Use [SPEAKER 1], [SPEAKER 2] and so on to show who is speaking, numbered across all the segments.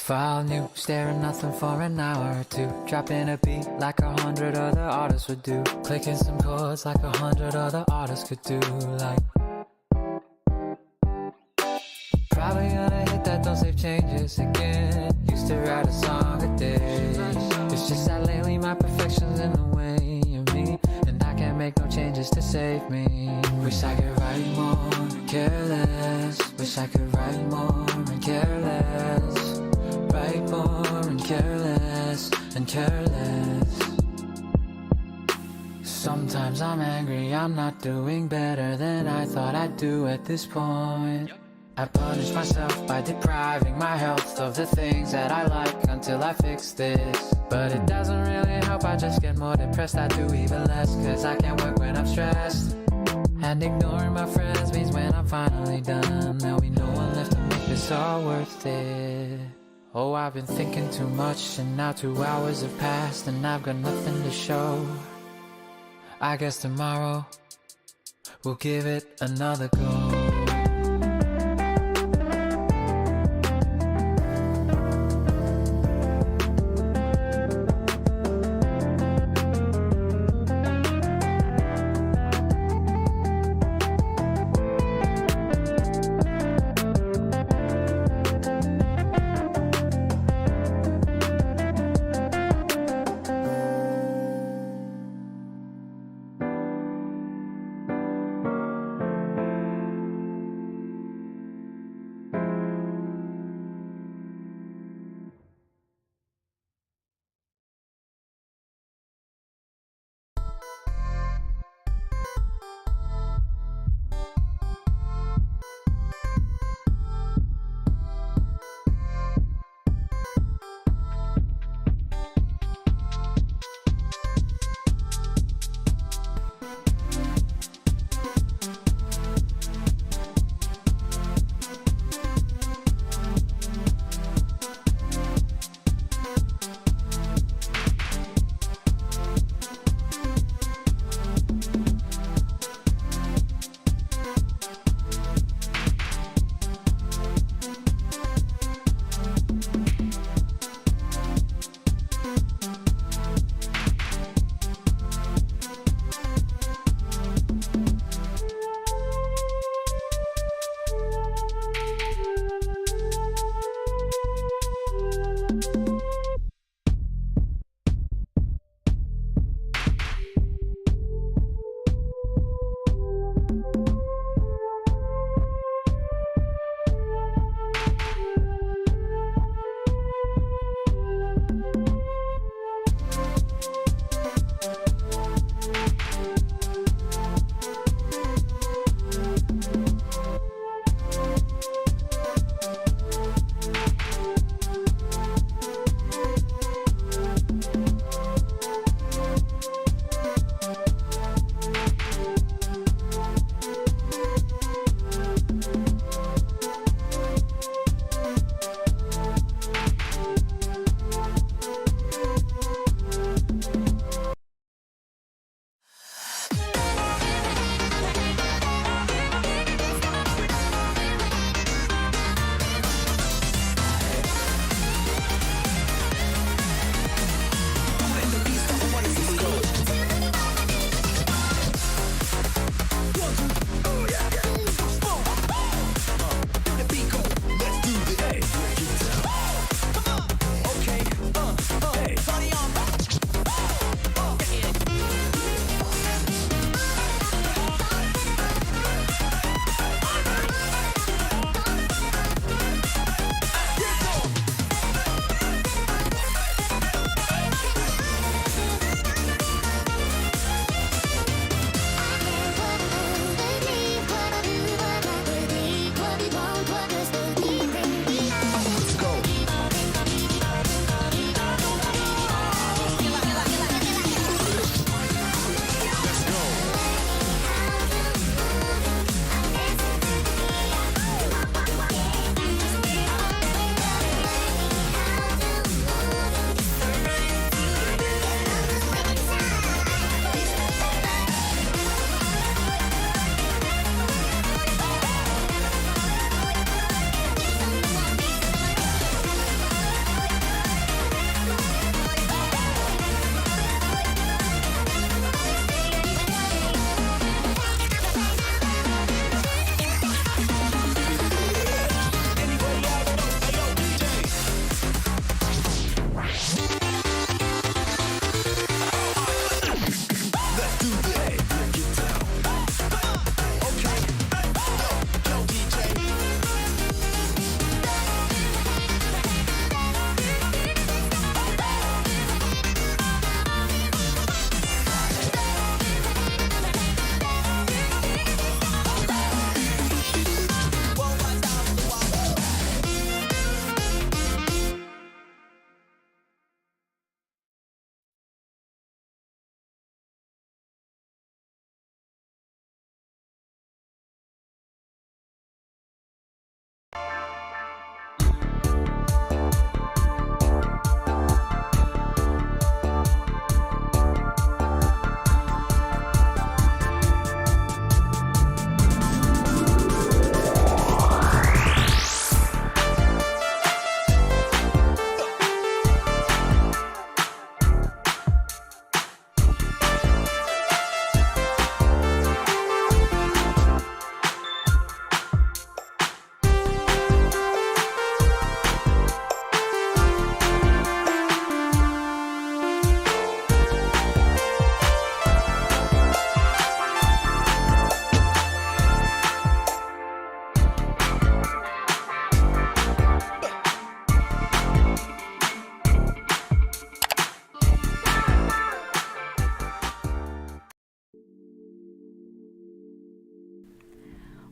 [SPEAKER 1] File new, staring nothing for an hour or two. Dropping a beat like 100 other artists would do. Clicking some chords like 100 other artists could do. Like, probably gonna hit that don't save changes again. Used to write a song a day. It's just that lately my perfection's in the way of me, and I can't make no changes to save me. Wish I could write more and care less. Wish I could write more and care less. Write more and care less and care less. Sometimes I'm angry, I'm not doing better than I thought I'd do at this point. I punish myself by depriving my health of the things that I like until I fix this. But it doesn't really help, I just get more depressed. I do even less, cause I can't work when I'm stressed. And ignoring my friends means when I'm finally done, there'll be no one left to make this all worth it. Oh, I've been thinking too much, and now 2 hours have passed, and I've got nothing to show. I guess tomorrow we'll give it another go.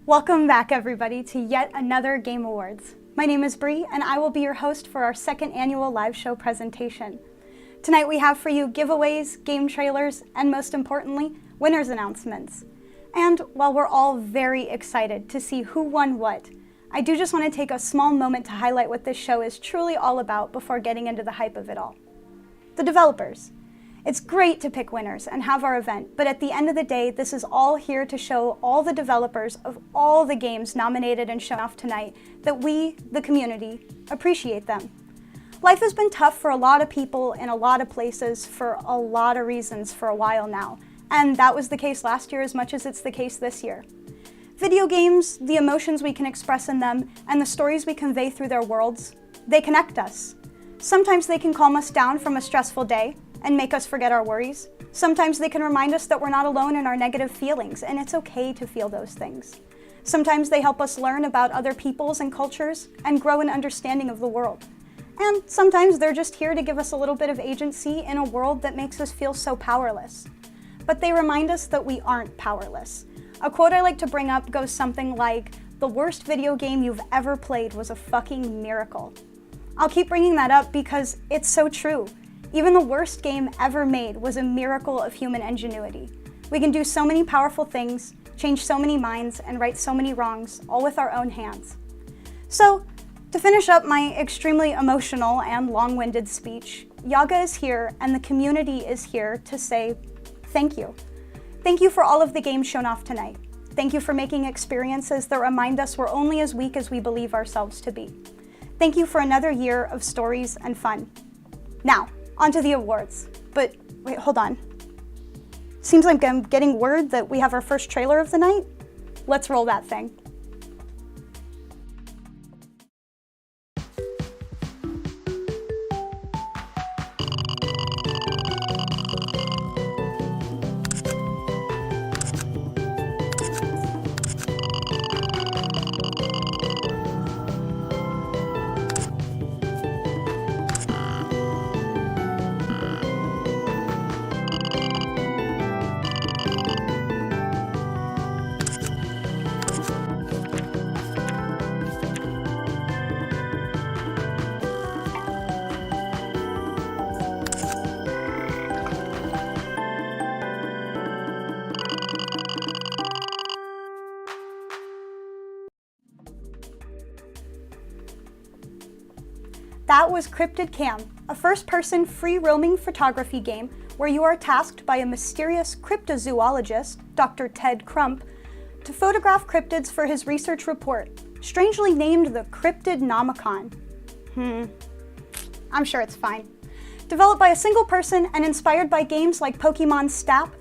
[SPEAKER 2] Welcome back, everybody, to yet another Game Awards. My name is Bree, and I will be your host for our second annual live show presentation. Tonight we have for you giveaways, game trailers, and most importantly, winners announcements. And while we're all very excited to see who won what, I do just want to take a small moment to highlight what this show is truly all about before getting into the hype of it all. The developers. It's great to pick winners and have our event, but at the end of the day, this is all here to show all the developers of all the games nominated and shown off tonight that we, the community, appreciate them. Life has been tough for a lot of people in a lot of places for a lot of reasons for a while now, and that was the case last year as much as it's the case this year. Video games, the emotions we can express in them, and the stories we convey through their worlds, they connect us. Sometimes they can calm us down from a stressful day and make us forget our worries. Sometimes they can remind us that we're not alone in our negative feelings, and it's okay to feel those things. Sometimes they help us learn about other peoples and cultures and grow an understanding of the world. And sometimes they're just here to give us a little bit of agency in a world that makes us feel so powerless. But they remind us that we aren't powerless. A quote I like to bring up goes something like, "The worst video game you've ever played was a fucking miracle." I'll keep bringing that up because it's so true. Even the worst game ever made was a miracle of human ingenuity. We can do so many powerful things, change so many minds, and right so many wrongs, all with our own hands. So, to finish up my extremely emotional and long-winded speech, Yaga is here and the community is here to say thank you. Thank you for all of the games shown off tonight. Thank you for making experiences that remind us we're only as weak as we believe ourselves to be. Thank you for another year of stories and fun. Now, onto the awards. But wait, hold on. Seems like I'm getting word that we have our first trailer of the night. Let's roll that thing. That was Cryptid Cam, a first-person free-roaming photography game where you are tasked by a mysterious cryptozoologist, Dr. Ted Crump, to photograph cryptids for his research report, strangely named the Cryptidnomicon. I'm sure it's fine. Developed by a single person and inspired by games like Pokemon Snap,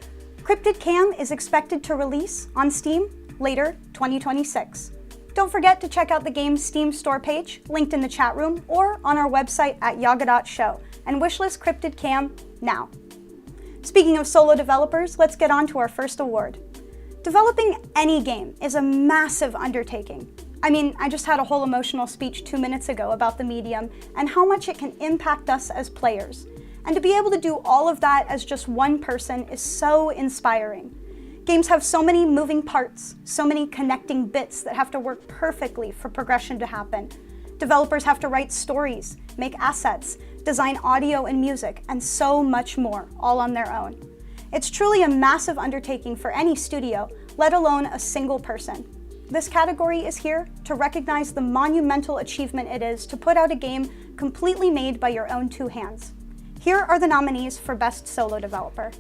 [SPEAKER 2] Cryptid Cam is expected to release on Steam later 2026. Don't forget to check out the game's Steam store page, linked in the chat room, or on our website at yaga.show, and wishlist Cryptid Cam now. Speaking of solo developers, let's get on to our first award. Developing any game is a massive undertaking. I mean, I just had a whole emotional speech 2 minutes ago about the medium and how much it can impact us as players. And to be able to do all of that as just one person is so inspiring. Games have so many moving parts, so many connecting bits that have to work perfectly for progression to happen. Developers have to write stories, make assets, design audio and music, and so much more, all on their own. It's truly a massive undertaking for any studio, let alone a single person. This category is here to recognize the monumental achievement it is to put out a game completely made by your own two hands. Here are the nominees for Best Solo Developer.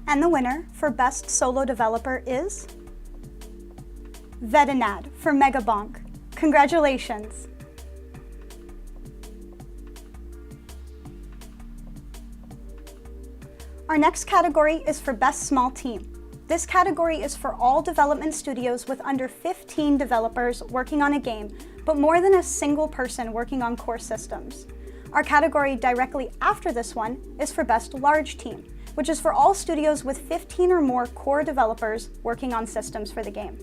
[SPEAKER 2] And the winner for Best Solo Developer is Vedinad for Megabonk. Congratulations! Our next category is for Best Small Team. This category is for all development studios with under 15 developers working on a game, but more than a single person working on core systems. Our category directly after this one is for Best Large Team, which is for all studios with 15 or more core developers working on systems for the game.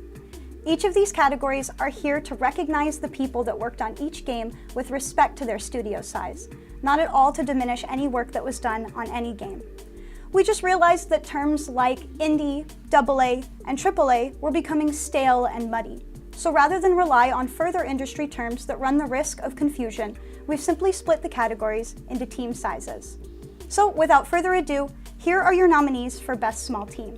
[SPEAKER 2] Each of these categories are here to recognize the people that worked on each game with respect to their studio size, not at all to diminish any work that was done on any game. We just realized that terms like indie, AA, and AAA were becoming stale and muddy. So rather than rely on further industry terms that run the risk of confusion, we've simply split the categories into team sizes. So without further ado, here are your nominees for Best Small Team.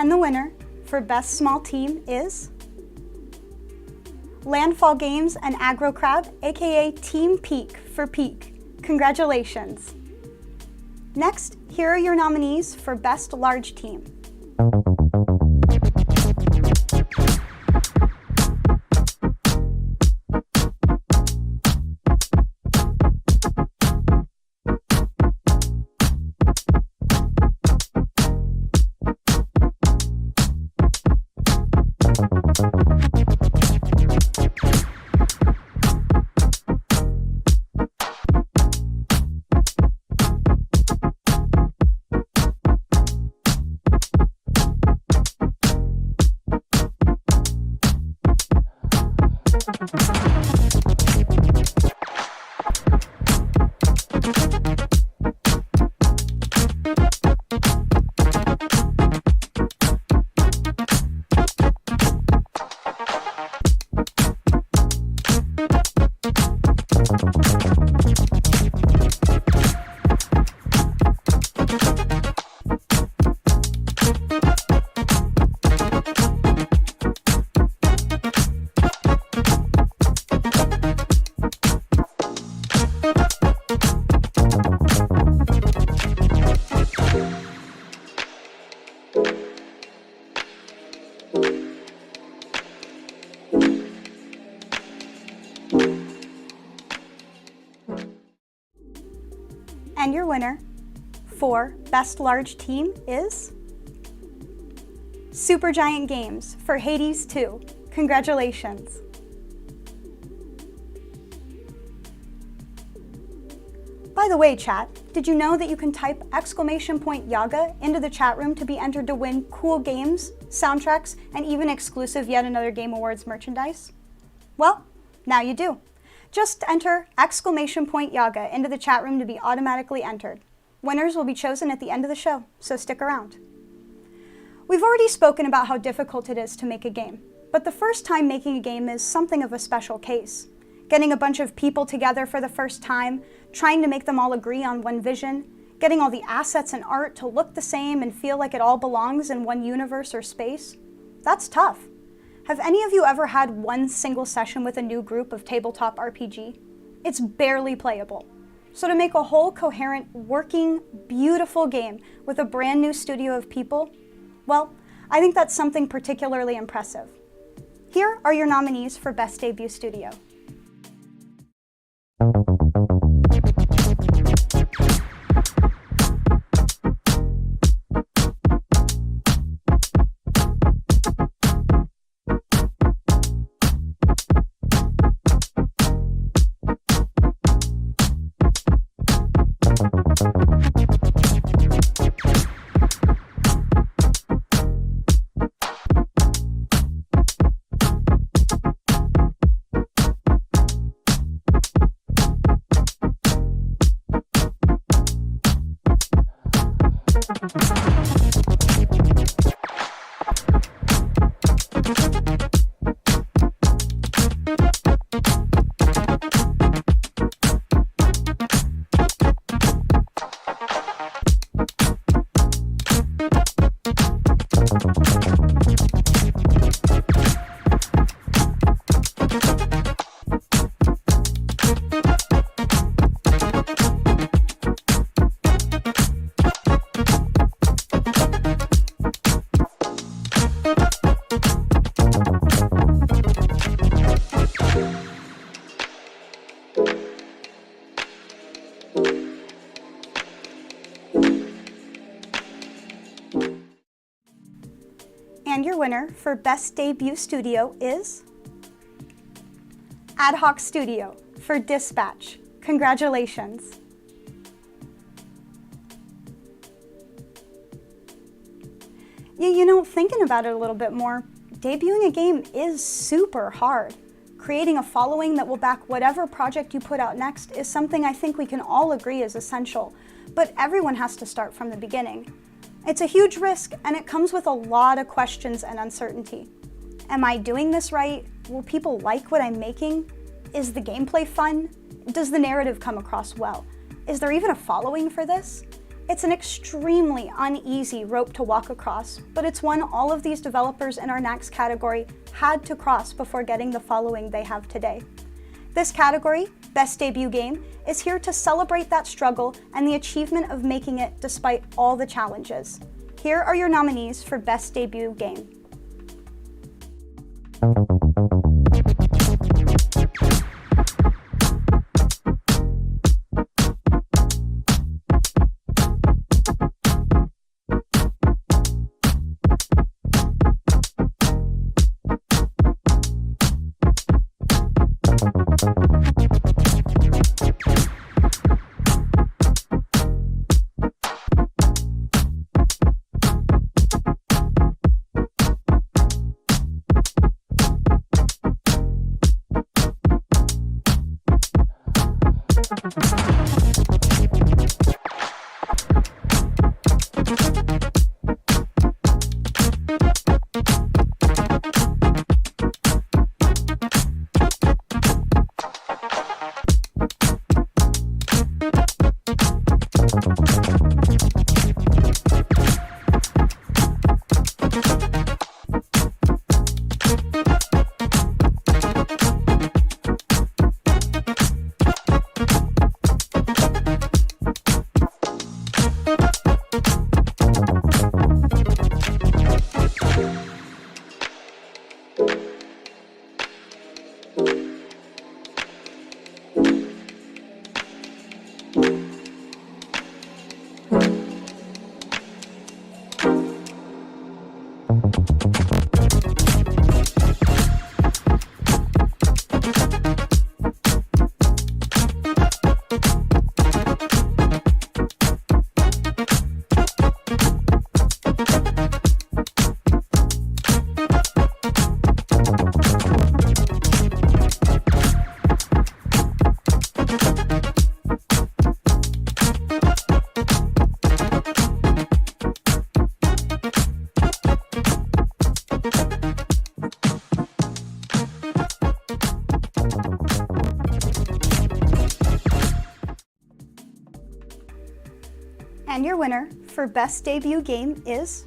[SPEAKER 2] And the winner for Best Small Team is Landfall Games and AgroCrab, aka Team Peak for Peak. Congratulations! Next, here are your nominees for Best Large Team. And your winner for Best Large Team is Supergiant Games for Hades 2. Congratulations. By the way, chat, did you know that you can type !Yaga into the chat room to be entered to win cool games, soundtracks, and even exclusive Yet Another Game Awards merchandise? Well, now you do. Just enter !Yaga into the chat room to be automatically entered. Winners will be chosen at the end of the show, so stick around. We've already spoken about how difficult it is to make a game, but the first time making a game is something of a special case. Getting a bunch of people together for the first time, trying to make them all agree on one vision, getting all the assets and art to look the same and feel like it all belongs in one universe or space, that's tough. Have any of you ever had one single session with a new group of tabletop RPG? It's barely playable. So to make a whole coherent, working, beautiful game with a brand new studio of people, well, I think that's something particularly impressive. Here are your nominees for Best Debut Studio. And your winner for Best Debut Studio is Ad Hoc Studio for Dispatch. Congratulations. You know, thinking about it a little bit more, debuting a game is super hard. Creating a following that will back whatever project you put out next is something I think we can all agree is essential, but everyone has to start from the beginning. It's a huge risk, and it comes with a lot of questions and uncertainty. Am I doing this right? Will people like what I'm making? Is the gameplay fun? Does the narrative come across well? Is there even a following for this? It's an extremely uneasy rope to walk across, but it's one all of these developers in our next category had to cross before getting the following they have today. This category, Best Debut Game, is here to celebrate that struggle and the achievement of making it despite all the challenges. Here are your nominees for Best Debut Game. And your winner for Best Debut Game is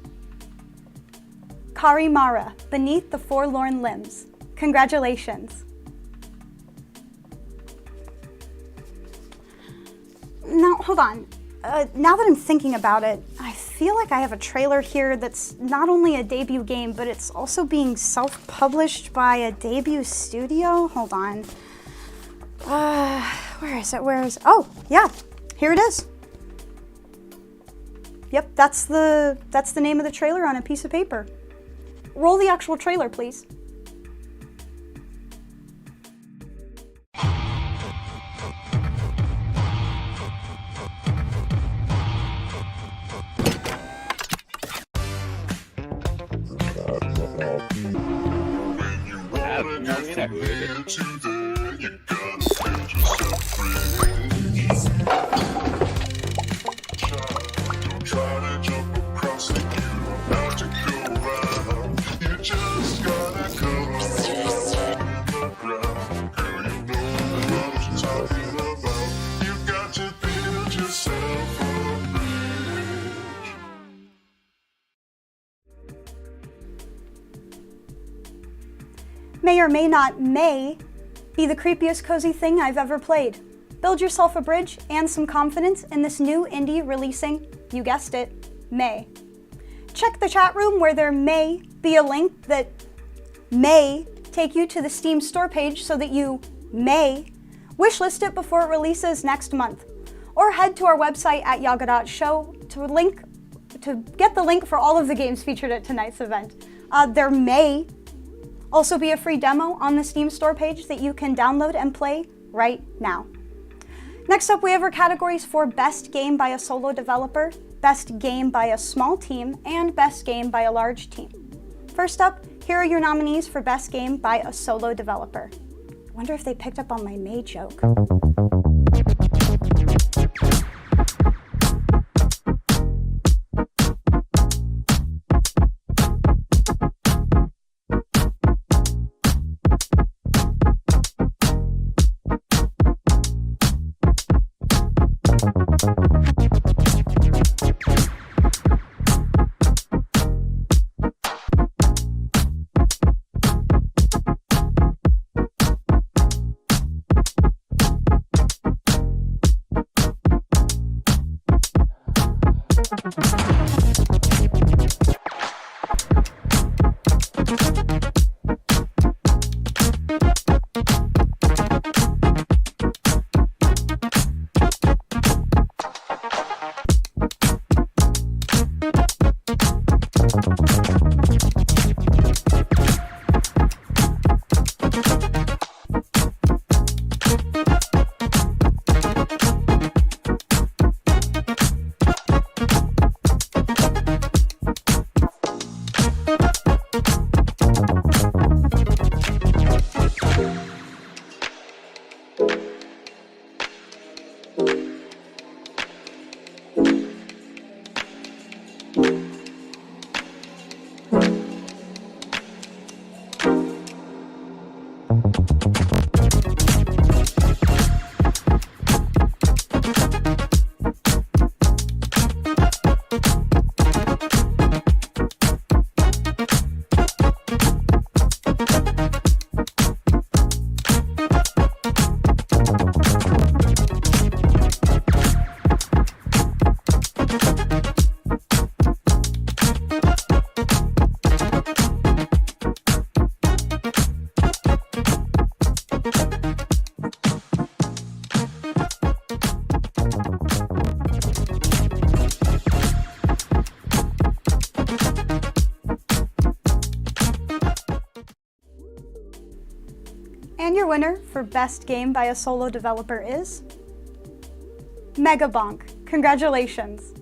[SPEAKER 2] Karimara, Beneath the Forlorn Limbs. Congratulations. Now, hold on. Now that I'm thinking about it, I feel like I have a trailer here that's not only a debut game, but it's also being self-published by a debut studio. Hold on. Where is it? Oh, yeah, here it is. Yep, that's the name of the trailer on a piece of paper. Roll the actual trailer, please. May or may not be the creepiest cozy thing I've ever played. Build yourself a bridge and some confidence in this new indie releasing, you guessed it, May. Check the chat room where there may be a link that may take you to the Steam store page so that you may wishlist it before it releases next month. Or head to our website at yaga.show to get the link for all of the games featured at tonight's event. There may also be a free demo on the Steam store page that you can download and play right now. Next up, we have our categories for Best Game by a Solo Developer, Best Game by a Small Team, and Best Game by a Large Team. First up, here are your nominees for Best Game by a Solo Developer. I wonder if they picked up on my May joke. And your winner for Best Game by a Solo Developer is Megabonk. Congratulations.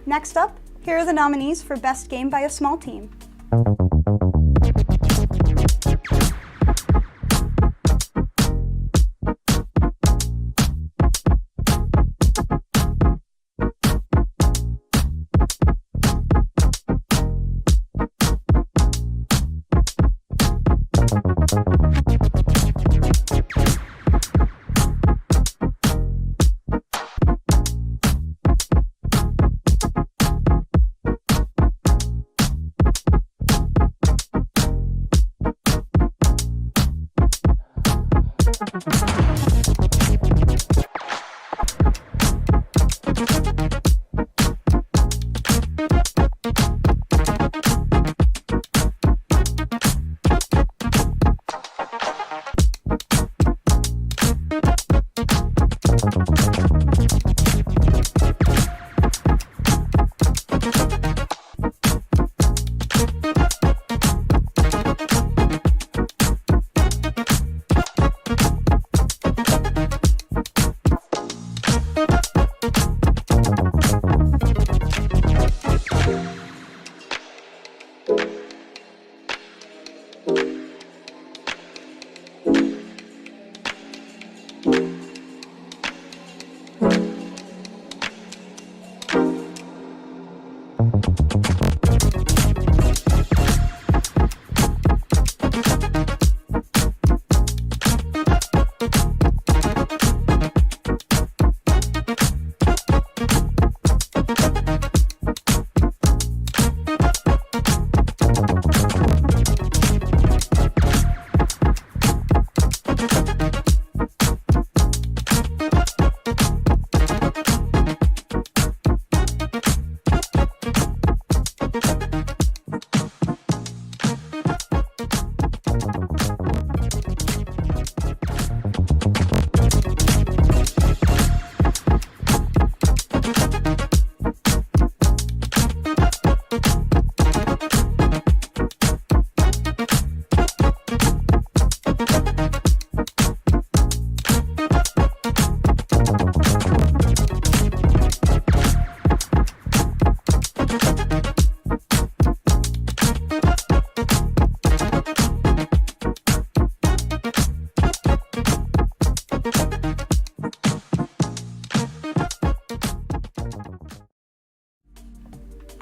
[SPEAKER 2] Next up, here are the nominees for Best Game by a Small Team.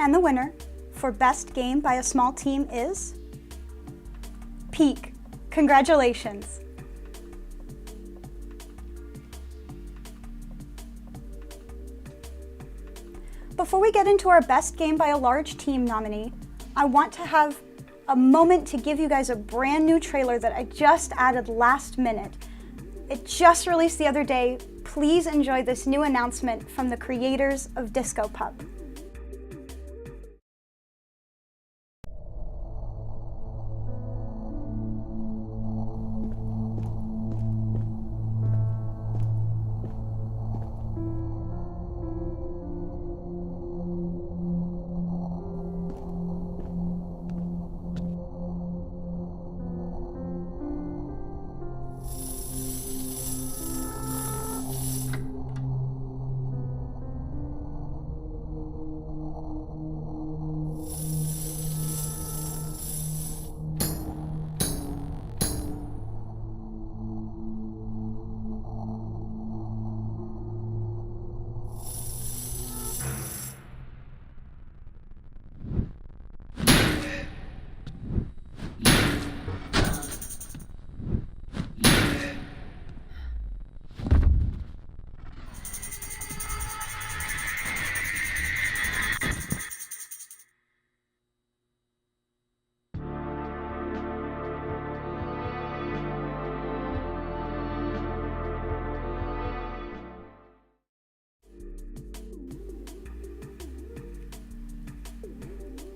[SPEAKER 2] And the winner for Best Game by a Small Team is Peak. Congratulations. Before we get into our Best Game by a Large Team nominee, I want to have a moment to give you guys a brand new trailer that I just added last minute. It just released the other day. Please enjoy this new announcement from the creators of Disco Pup.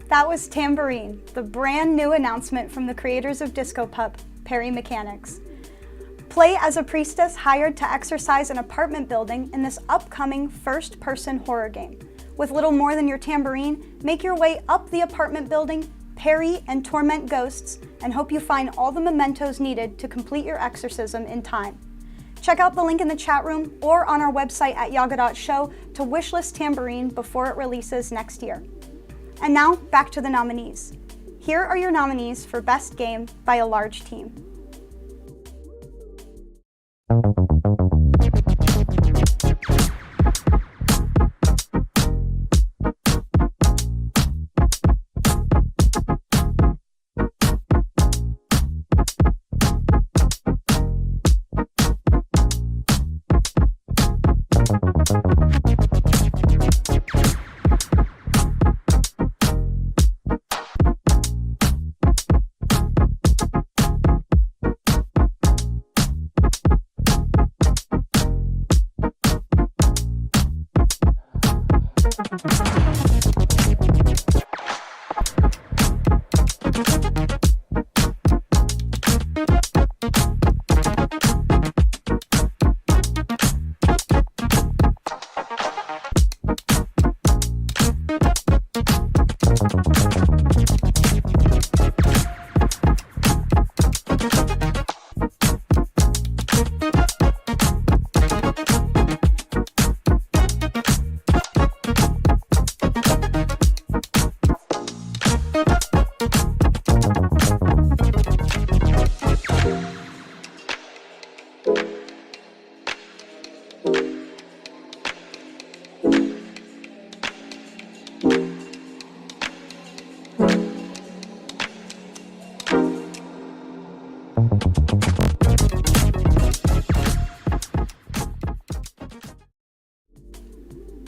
[SPEAKER 2] That was Tambourine, the brand new announcement from the creators of Disco Pup, Perry Mechanics. Play as a priestess hired to exorcise an apartment building in this upcoming first-person horror game. With little more than your tambourine, make your way up the apartment building, parry and torment ghosts, and hope you find all the mementos needed to complete your exorcism in time. Check out the link in the chat room or on our website at yaga.show to wishlist Tambourine before it releases next year. And now, back to the nominees. Here are your nominees for Best Game by a Large Team.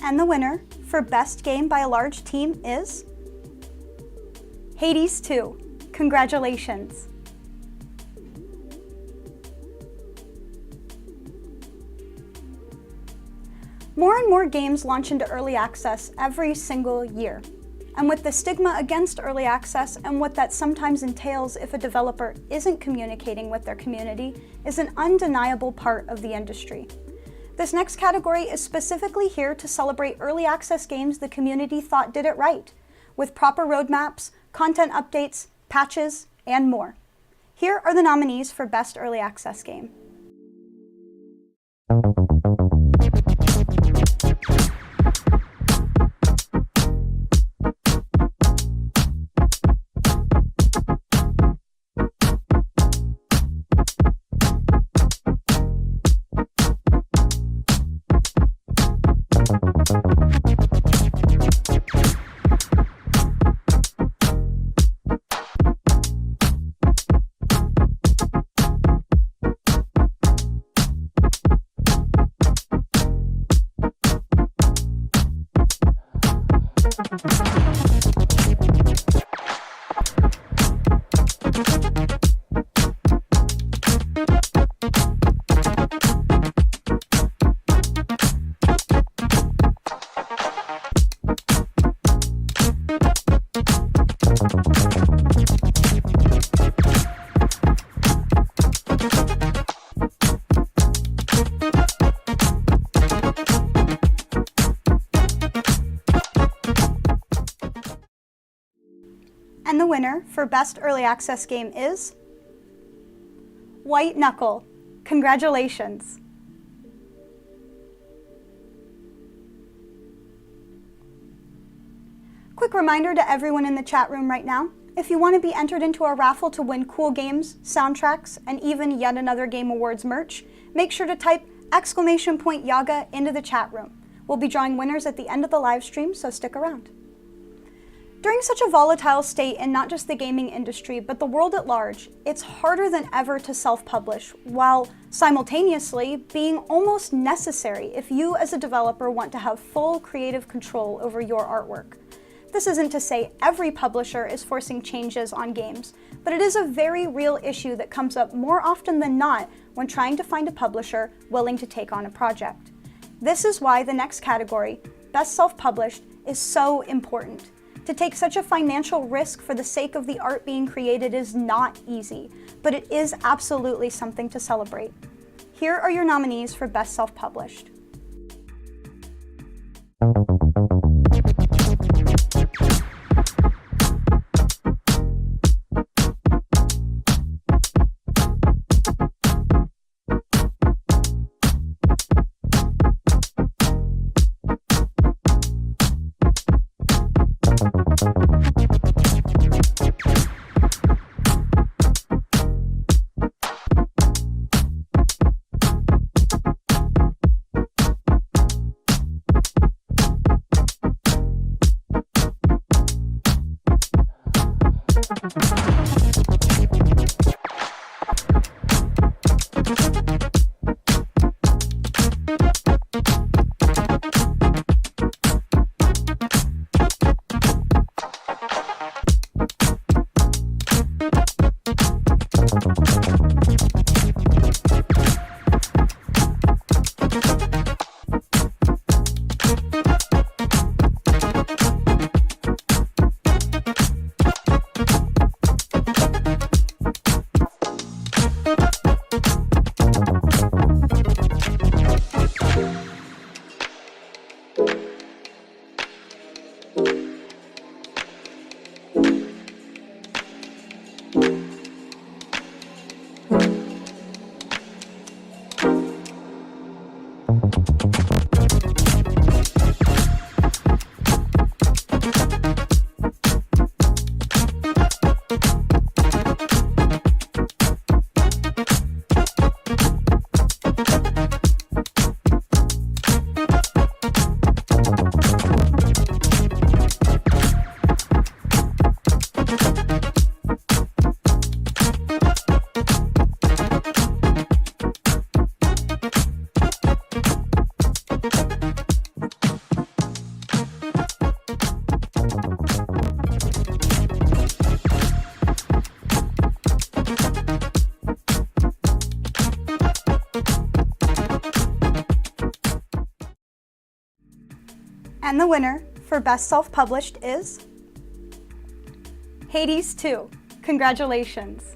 [SPEAKER 2] And the winner for Best Game by a Large Team is Hades 2. Congratulations. More and more games launch into early access every single year. And with the stigma against early access and what that sometimes entails if a developer isn't communicating with their community is an undeniable part of the industry. This next category is specifically here to celebrate early access games the community thought did it right, with proper roadmaps, content updates, patches, and more. Here are the nominees for Best Early Access Game. winner for Best Early Access Game is White Knuckle. Congratulations! Quick reminder to everyone in the chat room right now, if you want to be entered into a raffle to win cool games, soundtracks, and even Yet Another Game Awards merch, make sure to type !Yaga into the chat room. We'll be drawing winners at the end of the live stream, so stick around. During such a volatile state in not just the gaming industry, but the world at large, it's harder than ever to self-publish, while simultaneously being almost necessary if you as a developer want to have full creative control over your artwork. This isn't to say every publisher is forcing changes on games, but it is a very real issue that comes up more often than not when trying to find a publisher willing to take on a project. This is why the next category, Best Self-Published, is so important. To take such a financial risk for the sake of the art being created is not easy, but it is absolutely something to celebrate. Here are your nominees for Best Self-Published. And the winner for Best Self-Published is Hades 2. Congratulations.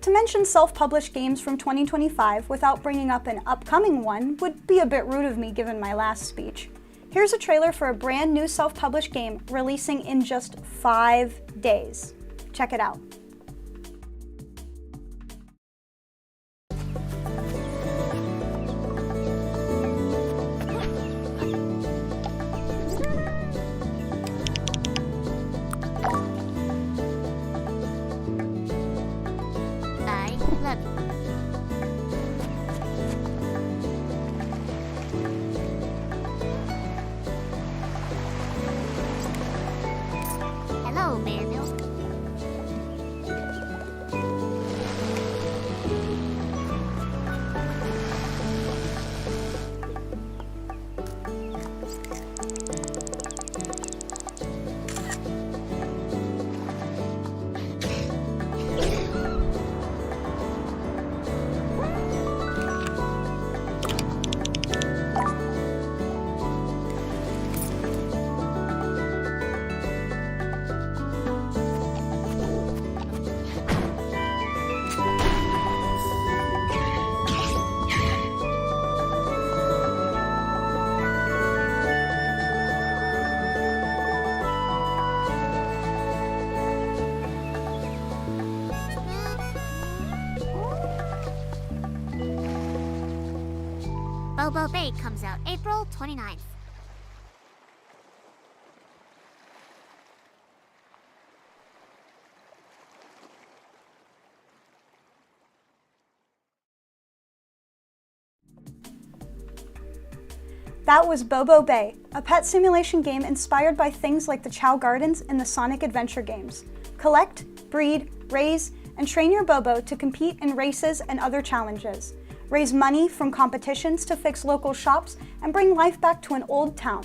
[SPEAKER 2] To mention self-published games from 2025 without bringing up an upcoming one would be a bit rude of me given my last speech. Here's a trailer for a brand new self-published game releasing in just 5 days. Check it out.
[SPEAKER 3] Hello, Mayor. Bobo Bay comes out April 29th.
[SPEAKER 2] That was Bobo Bay, a pet simulation game inspired by things like the Chow Gardens in the Sonic Adventure games. Collect, breed, raise, and train your Bobo to compete in races and other challenges. Raise money from competitions to fix local shops and bring life back to an old town.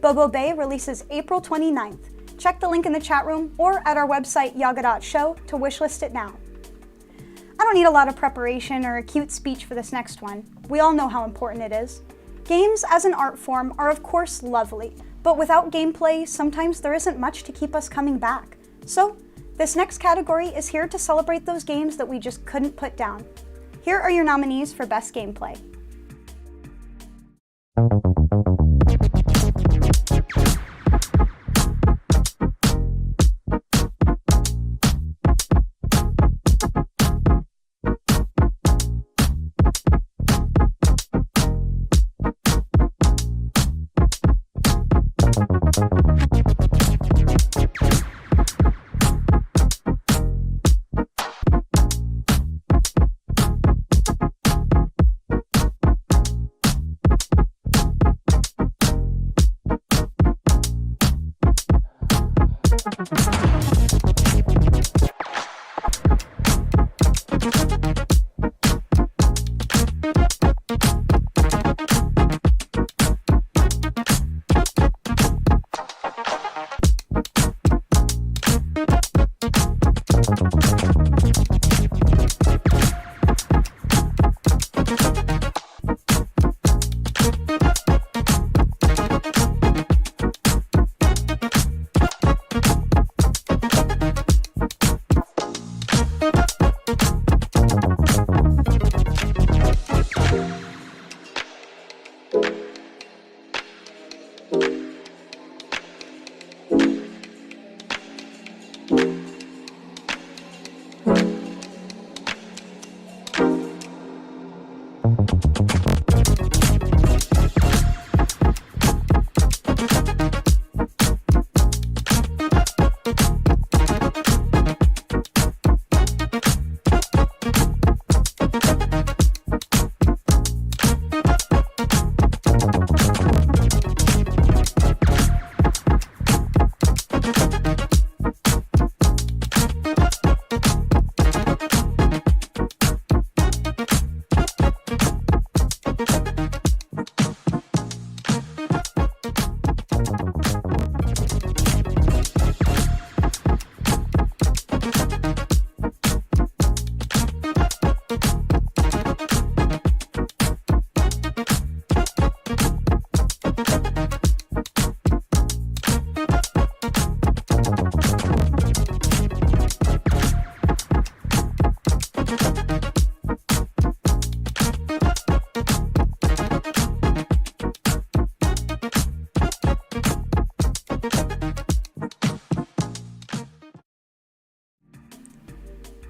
[SPEAKER 2] Bobo Bay releases April 29th. Check the link in the chat room or at our website yaga.show to wishlist it now. I don't need a lot of preparation or a cute speech for this next one. We all know how important it is. Games as an art form are of course lovely, but without gameplay, sometimes there isn't much to keep us coming back. So, this next category is here to celebrate those games that we just couldn't put down. Here are your nominees for Best Gameplay.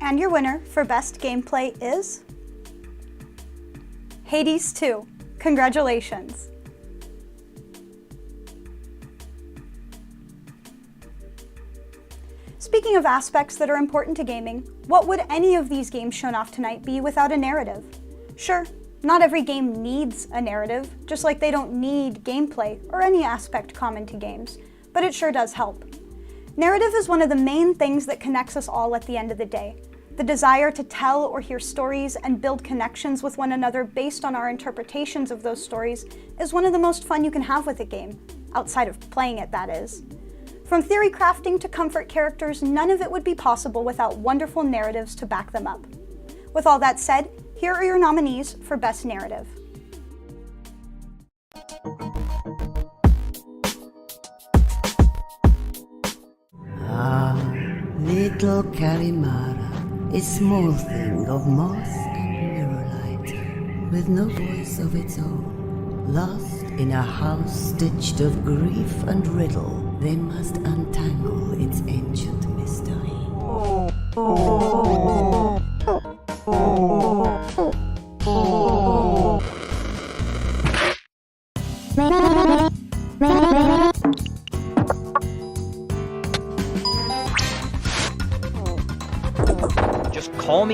[SPEAKER 2] And your winner for Best Gameplay is Hades 2. Congratulations! Speaking of aspects that are important to gaming, what would any of these games shown off tonight be without a narrative? Sure, not every game needs a narrative, just like they don't need gameplay or any aspect common to games, but it sure does help. Narrative is one of the main things that connects us all at the end of the day. The desire to tell or hear stories and build connections with one another based on our interpretations of those stories is one of the most fun you can have with a game, outside of playing it, that is. From theory crafting to comfort characters, none of it would be possible without wonderful narratives to back them up. With all that said, here are your nominees for Best Narrative.
[SPEAKER 4] Little Kalimara, a small thing of moss and mirrorlight, with no voice of its own. Lost in a house stitched of grief and riddle, they must untangle its ancient mystery.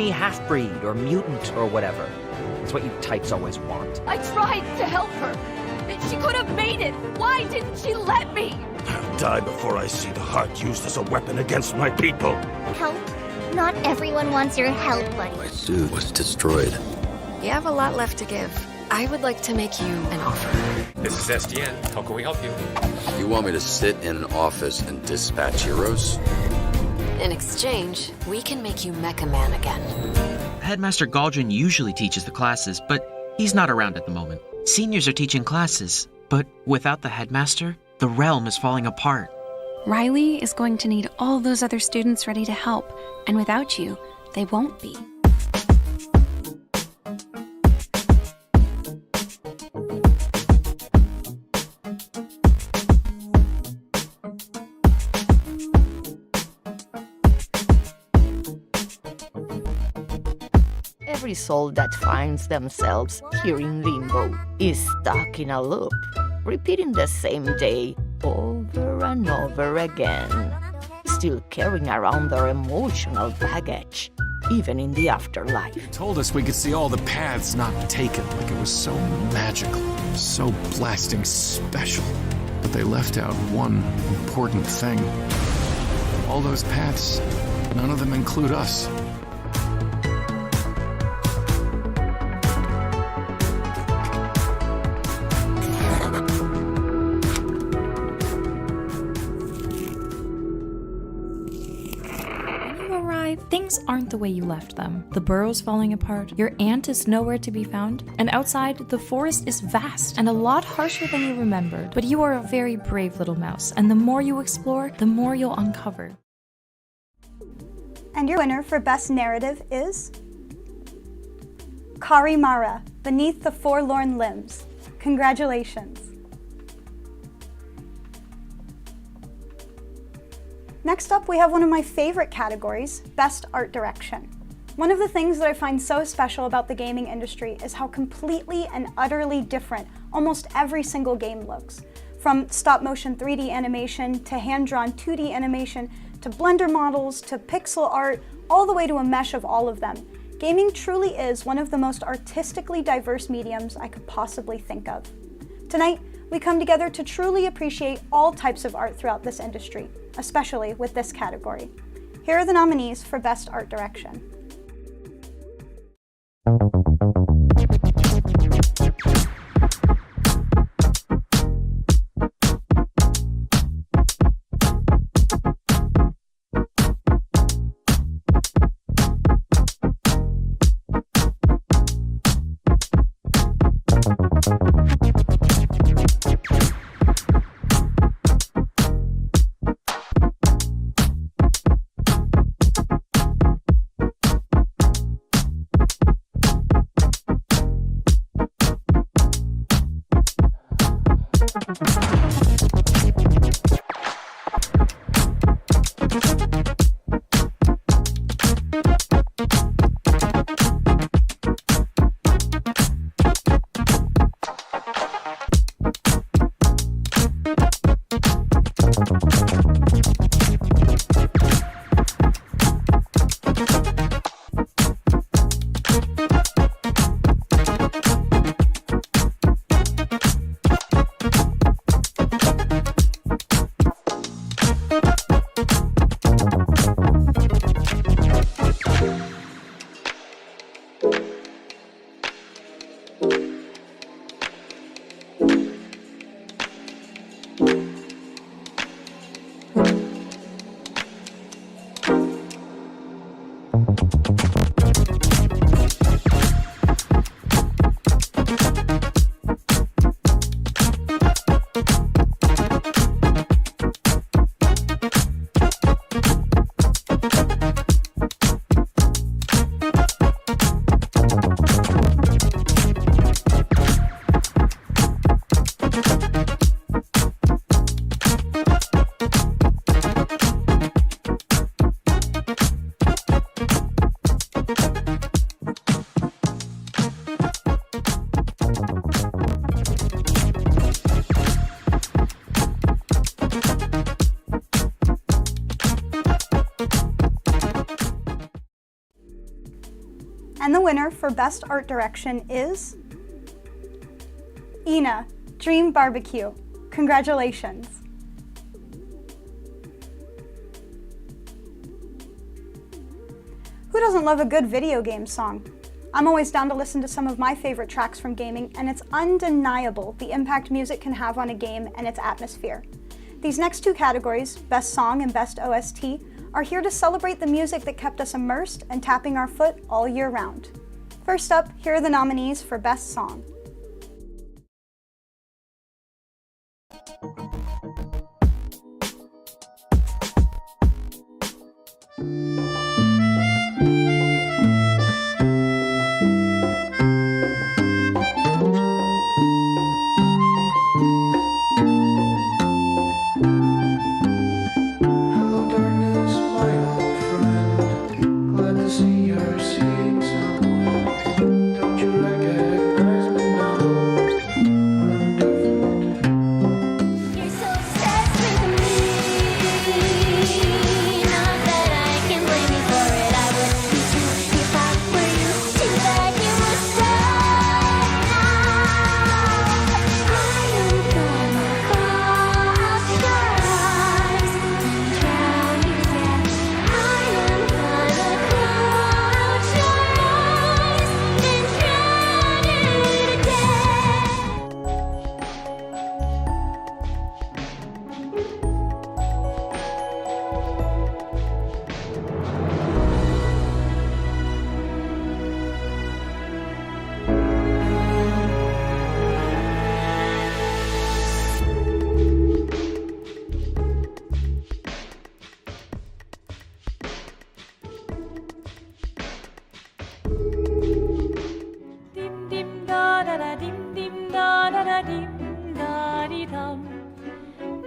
[SPEAKER 5] me half-breed or mutant or whatever. It's what you types always want.
[SPEAKER 6] I tried to help her. She could have made it. Why didn't she let me?
[SPEAKER 7] I'll die before I see the heart used as a weapon against my people.
[SPEAKER 3] Help? Not everyone wants your help, buddy.
[SPEAKER 8] My suit was destroyed.
[SPEAKER 9] You have a lot left to give. I would like to make you an offer.
[SPEAKER 10] This is SDN. How can we help you?
[SPEAKER 8] You want me to sit in an office and dispatch heroes?
[SPEAKER 9] In exchange, we can make you Mecha Man again.
[SPEAKER 11] Headmaster Galdrin usually teaches the classes, but he's not around at the moment. Seniors are teaching classes, but without the headmaster, the realm is falling apart.
[SPEAKER 12] Riley is going to need all those other students ready to help, and without you, they won't be.
[SPEAKER 13] Every soul that finds themselves here in limbo is stuck in a loop, repeating the same day over and over again, still carrying around their emotional baggage, even in the afterlife.
[SPEAKER 10] They told us we could see all the paths not taken, like it was so magical, so blasting special. But they left out one important thing. All those paths, none of them include us.
[SPEAKER 12] Things aren't the way you left them. The burrow's falling apart, your aunt is nowhere to be found, and outside, the forest is vast and a lot harsher than you remembered. But you are a very brave little mouse, and the more you explore, the more you'll uncover.
[SPEAKER 2] And your winner for Best Narrative is Karimara, Beneath the Forlorn Limbs. Congratulations. Next up, we have one of my favorite categories, Best Art Direction. One of the things that I find so special about the gaming industry is how completely and utterly different almost every single game looks. From stop-motion 3D animation to hand-drawn 2D animation to Blender models to pixel art, all the way to a mesh of all of them. Gaming truly is one of the most artistically diverse mediums I could possibly think of. Tonight, we come together to truly appreciate all types of art throughout this industry, especially with this category. Here are the nominees for Best Art Direction. And the winner for Best Art Direction is Ina, Dream Barbecue. Congratulations. Who doesn't love a good video game song? I'm always down to listen to some of my favorite tracks from gaming, and it's undeniable the impact music can have on a game and its atmosphere. These next two categories, Best Song and Best OST, are here to celebrate the music that kept us immersed and tapping our foot all year round. First up, here are the nominees for Best Song.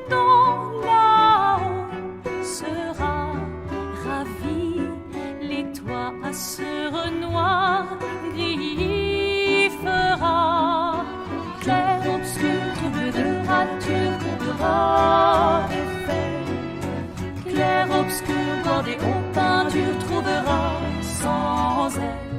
[SPEAKER 14] Non, là-haut sera ravi, les toits à sur noir griffera. Clair, obscur, trouveras, tu trouveras effet. Clair, obscur, bordé aux peintures, trouveras sans aide.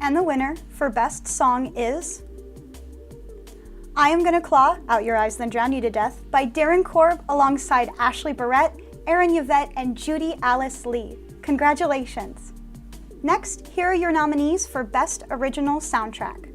[SPEAKER 2] And the winner for Best Song is I Am Gonna Claw, Out Your Eyes Then Drown You to Death by Darren Korb alongside Ashley Barrett, Aaron Yvette, and Judy Alice Lee. Congratulations. Next, here are your nominees for Best Original Soundtrack.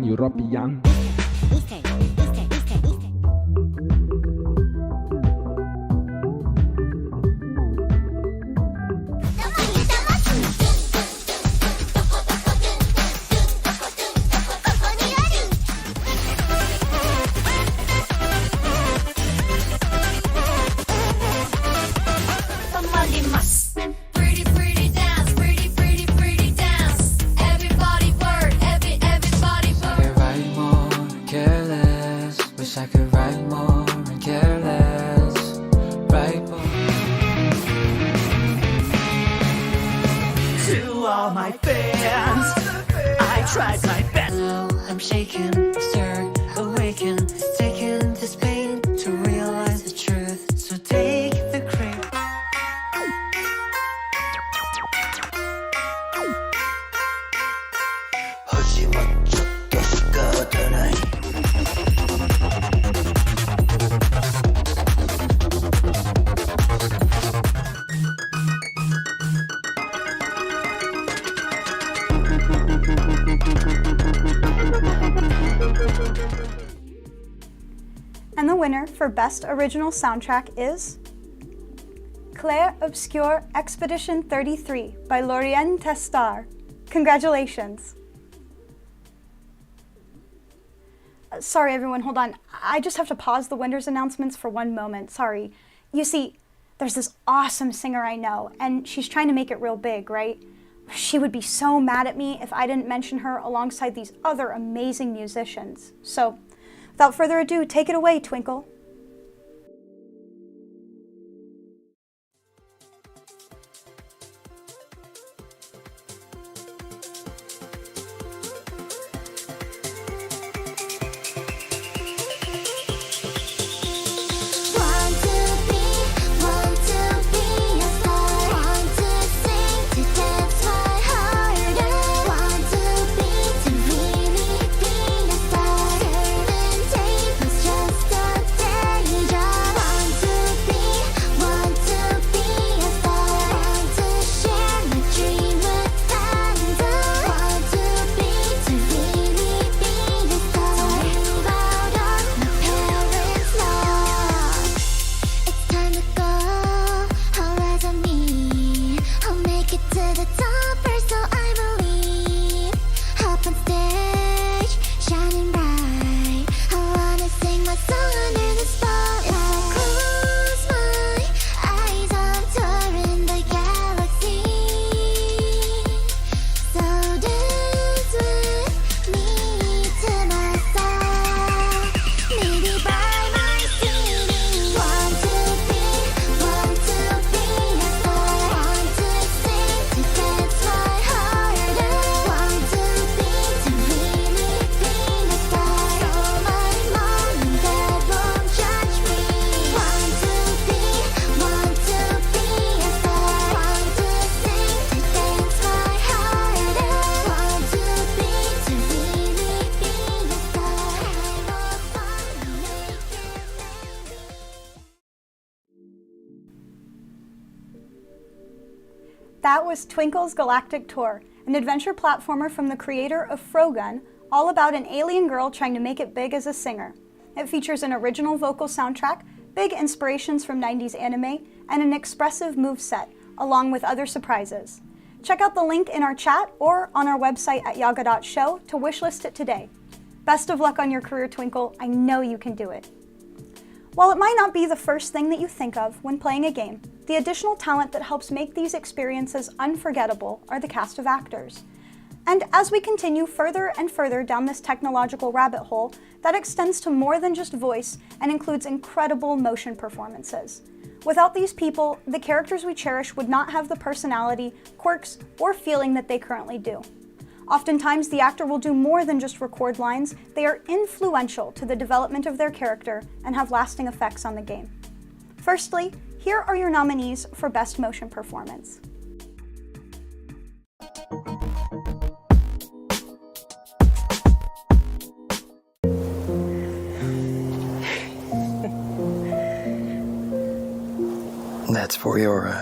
[SPEAKER 15] European.
[SPEAKER 1] I could write more and care less. Write more.
[SPEAKER 14] To all my fans, I tried my best.
[SPEAKER 1] Now I'm shaken, stirred, awakened, taking this pain to realize the truth. So take the credit.
[SPEAKER 2] And the winner for Best Original Soundtrack is Clair Obscur Expedition 33 by Lorien Testar. Congratulations. Sorry everyone, hold on. I just have to pause the winners announcements for one moment, sorry. You see, there's this awesome singer I know, and she's trying to make it real big, right? She would be so mad at me if I didn't mention her alongside these other amazing musicians. So, without further ado, take it away, Twinkle. That was Twinkle's Galactic Tour, an adventure platformer from the creator of Frogun, all about an alien girl trying to make it big as a singer. It features an original vocal soundtrack, big inspirations from 90s anime, and an expressive moveset, along with other surprises. Check out the link in our chat or on our website at yaga.show to wishlist it today. Best of luck on your career, Twinkle. I know you can do it. While it might not be the first thing that you think of when playing a game, the additional talent that helps make these experiences unforgettable are the cast of actors. And as we continue further and further down this technological rabbit hole, that extends to more than just voice and includes incredible motion performances. Without these people, the characters we cherish would not have the personality, quirks, or feeling that they currently do. Oftentimes, the actor will do more than just record lines. They are influential to the development of their character and have lasting effects on the game. Firstly, here are your nominees for Best Motion Performance.
[SPEAKER 16] That's for your,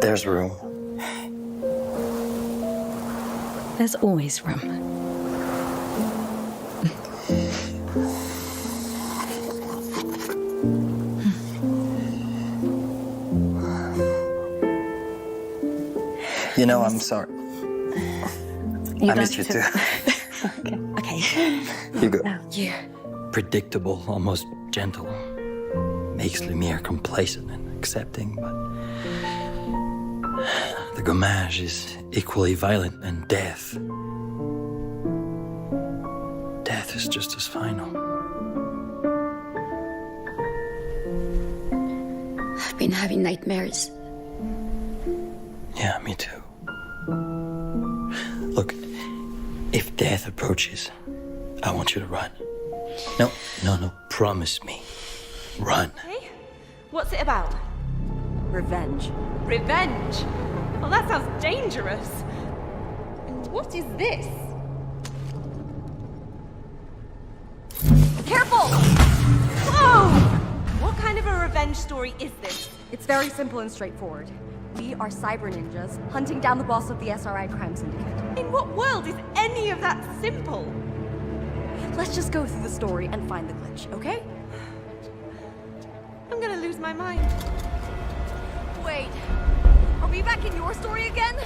[SPEAKER 16] there's room.
[SPEAKER 17] There's always room.
[SPEAKER 16] You know, I'm sorry. I miss you too.
[SPEAKER 15] Okay.
[SPEAKER 16] Hugo.
[SPEAKER 15] Now, you.
[SPEAKER 16] Predictable, almost gentle. Makes Lumiere complacent and accepting, but the Gommage is equally violent, and death is just as final.
[SPEAKER 15] I've been having nightmares.
[SPEAKER 16] Yeah, me too. Look, if death approaches, I want you to run. No, promise me. Run.
[SPEAKER 6] Hey, what's it about? Revenge. Revenge? Well, that sounds dangerous. And what is this? Careful! Whoa! What kind of a revenge story is this?
[SPEAKER 17] It's very simple and straightforward. We are cyber ninjas hunting down the boss of the SRI crime syndicate.
[SPEAKER 6] In what world is any of that simple?
[SPEAKER 17] Let's just go through the story and find the glitch, okay?
[SPEAKER 6] I'm gonna lose my mind.
[SPEAKER 17] Wait, are we back in your story again?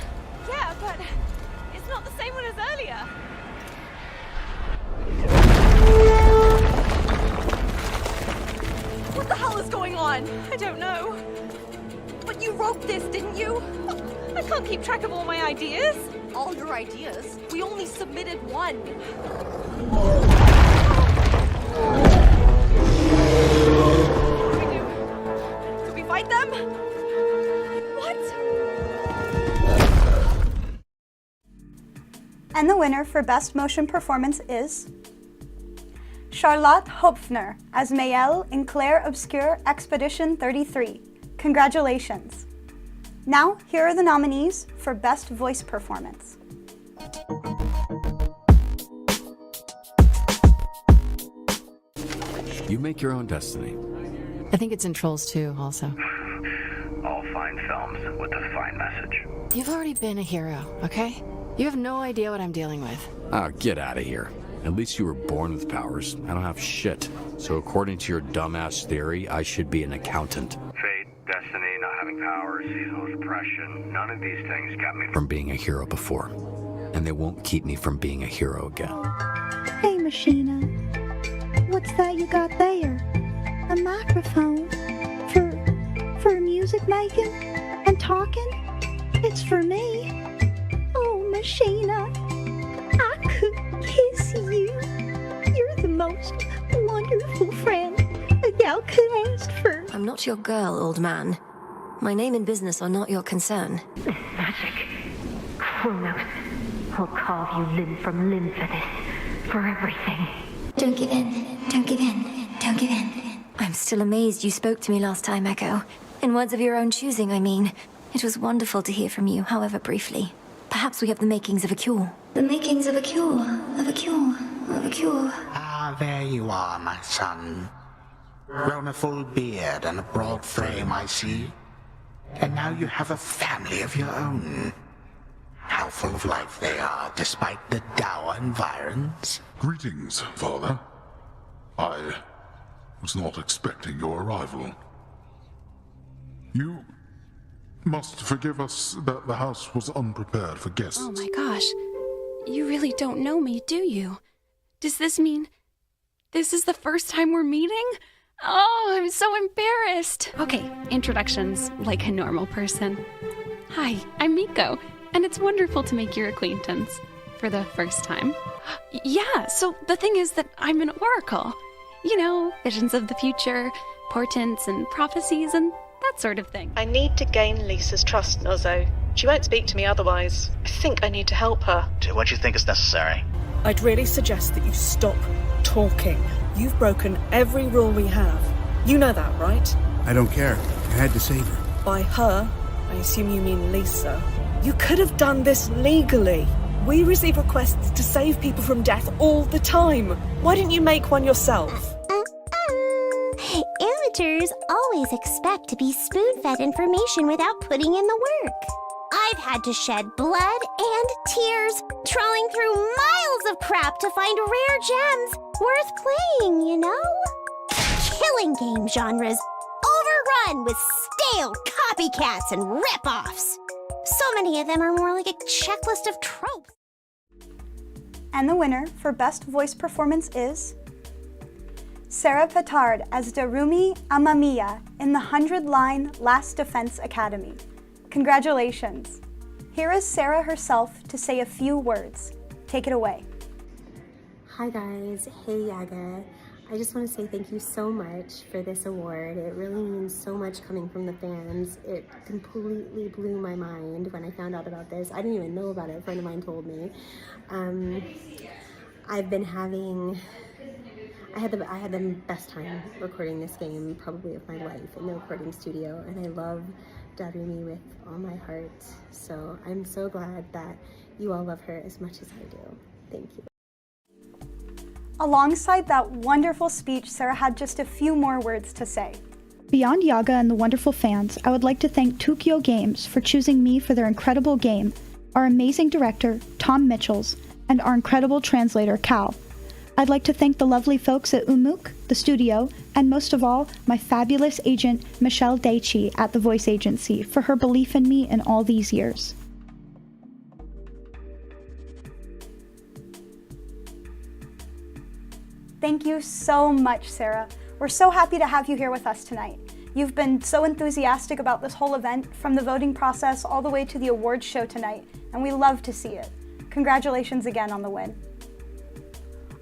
[SPEAKER 6] Yeah, but it's not the same one as earlier.
[SPEAKER 17] What the hell is going on?
[SPEAKER 6] I don't know.
[SPEAKER 17] But you wrote this, didn't you?
[SPEAKER 6] I can't keep track of all my ideas.
[SPEAKER 17] All your ideas? We only submitted one. What do we do? Do we fight them? What?
[SPEAKER 2] And the winner for Best Motion Performance is Charlotte Hopfner as Mayel in Clair Obscure Expedition 33. Congratulations. Now, here are the nominees for Best Voice Performance.
[SPEAKER 10] You make your own destiny.
[SPEAKER 9] I think it's in Trolls 2 also.
[SPEAKER 18] All fine films with a fine message.
[SPEAKER 9] You've already been a hero, okay? You have no idea what I'm dealing with.
[SPEAKER 10] Oh, get out of here. At least you were born with powers. I don't have shit. So according to your dumbass theory, I should be an accountant.
[SPEAKER 18] Fate, destiny, not having powers, seasonal depression, none of these things kept me
[SPEAKER 10] From being a hero before. And they won't keep me from being a hero again.
[SPEAKER 19] Hey, Machina. What's that you got there? A microphone? For music making and talking? It's for me. Oh, Machina. I could kiss you. You're the most wonderful friend a gal could ask for.
[SPEAKER 20] I'm not your girl, old man. My name and business are not your concern.
[SPEAKER 21] This magic. Kronos. I'll carve you limb from limb for this. For everything.
[SPEAKER 3] Don't give in. Don't give in. Don't give in.
[SPEAKER 20] I'm still amazed you spoke to me last time, Echo. In words of your own choosing, I mean. It was wonderful to hear from you, however briefly. Perhaps we have the makings of a cure.
[SPEAKER 3] The makings of a cure. Of a cure. Of a cure.
[SPEAKER 22] Ah, there you are, my son. Grown a full beard and a broad frame, I see. And now you have a family of your own. How full of life they are, despite the dour environs.
[SPEAKER 23] Greetings, Father. I was not expecting your arrival. You must forgive us that the house was unprepared for guests.
[SPEAKER 24] Oh my gosh. You really don't know me, do you? Does this mean this is the first time we're meeting? Oh, I'm so embarrassed. Okay, introductions like a normal person. Hi, I'm Miko, and it's wonderful to make your acquaintance for the first time. Yeah, so the thing is that I'm an oracle. You know, visions of the future, portents and prophecies and that sort of thing.
[SPEAKER 25] I need to gain Lisa's trust, Nozzo. She won't speak to me otherwise. I think I need to help her.
[SPEAKER 18] Do what you think is necessary.
[SPEAKER 26] I'd really suggest that you stop talking. You've broken every rule we have. You know that, right?
[SPEAKER 27] I don't care. I had to save her.
[SPEAKER 26] By her, I assume you mean Lisa. You could have done this legally. We receive requests to save people from death all the time. Why didn't you make one yourself?
[SPEAKER 3] Amateurs always expect to be spoon-fed information without putting in the work. I've had to shed blood and tears, trawling through miles of crap to find rare gems worth playing, you know? Killing game genres overrun with stale copycats and rip-offs. So many of them are more like a checklist of tropes.
[SPEAKER 2] And the winner for Best Voice Performance is Sarah Petard as Darumi Amamiya in the 100-line Last Defense Academy. Congratulations. Here is Sarah herself to say a few words. Take it away.
[SPEAKER 4] Hi guys, hey Yaga. I just want to say thank you so much for this award. It really means so much coming from the fans. It completely blew my mind when I found out about this. I didn't even know about it. A friend of mine told me. I've been having... I had the best time recording this game probably of my life in the recording studio, and I love Darumi with all my heart. So I'm so glad that you all love her as much as I do. Thank you.
[SPEAKER 2] Alongside that wonderful speech, Sarah had just a few more words to say.
[SPEAKER 19] Beyond Yaga and the wonderful fans, I would like to thank Tokyo Games for choosing me for their incredible game, our amazing director, Tom Mitchells, and our incredible translator, Cal. I'd like to thank the lovely folks at Umuk, the studio, and most of all, my fabulous agent, Michelle Daichi at the Voice Agency, for her belief in me in all these years.
[SPEAKER 2] Thank you so much, Sarah. We're so happy to have you here with us tonight. You've been so enthusiastic about this whole event, from the voting process all the way to the awards show tonight, and we love to see it. Congratulations again on the win.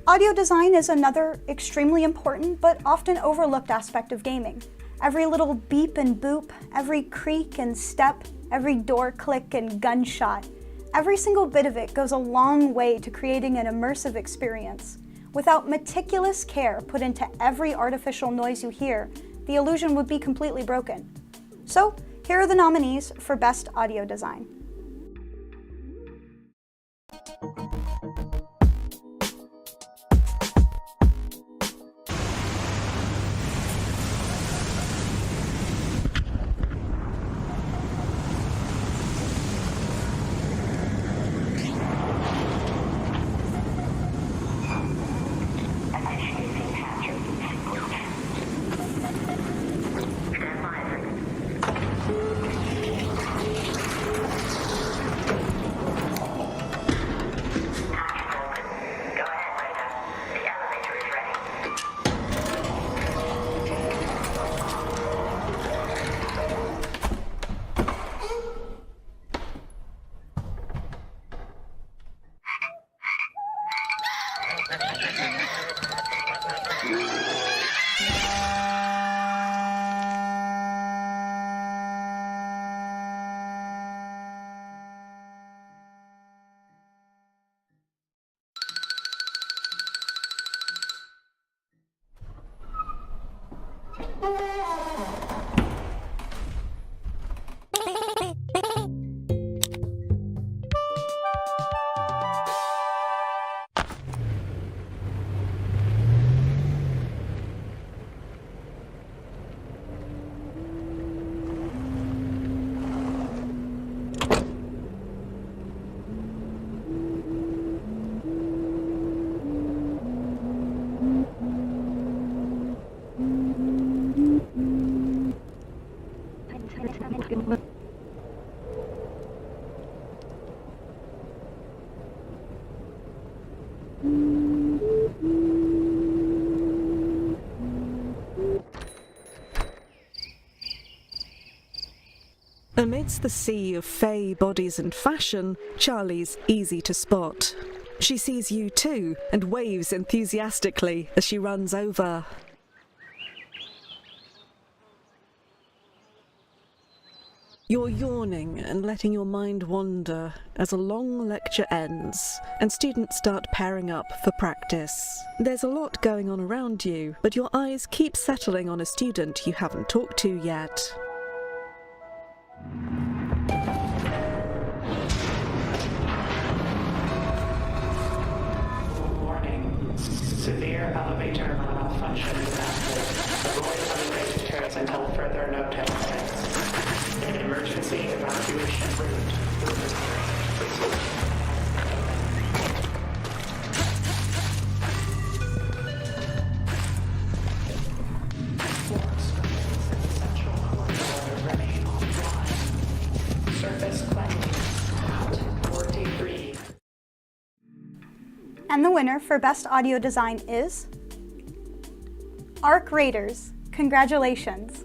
[SPEAKER 2] Audio design is another extremely important but often overlooked aspect of gaming. Every little beep and boop, every creak and step, every door click and gunshot, every single bit of it goes a long way to creating an immersive experience. Without meticulous care put into every artificial noise you hear, the illusion would be completely broken. So, here are the nominees for Best Audio Design.
[SPEAKER 26] Amidst the sea of fey bodies and fashion, Charlie's easy to spot. She sees you too and waves enthusiastically as she runs over. You're yawning and letting your mind wander as a long lecture ends and students start pairing up for practice. There's a lot going on around you, but your eyes keep settling on a student you haven't talked to yet.
[SPEAKER 5] Warning. Severe elevator malfunction is active. Avoid unsafe turns until further notice. An emergency evacuation route.
[SPEAKER 2] And the winner for Best Audio Design is Arc Raiders. Congratulations.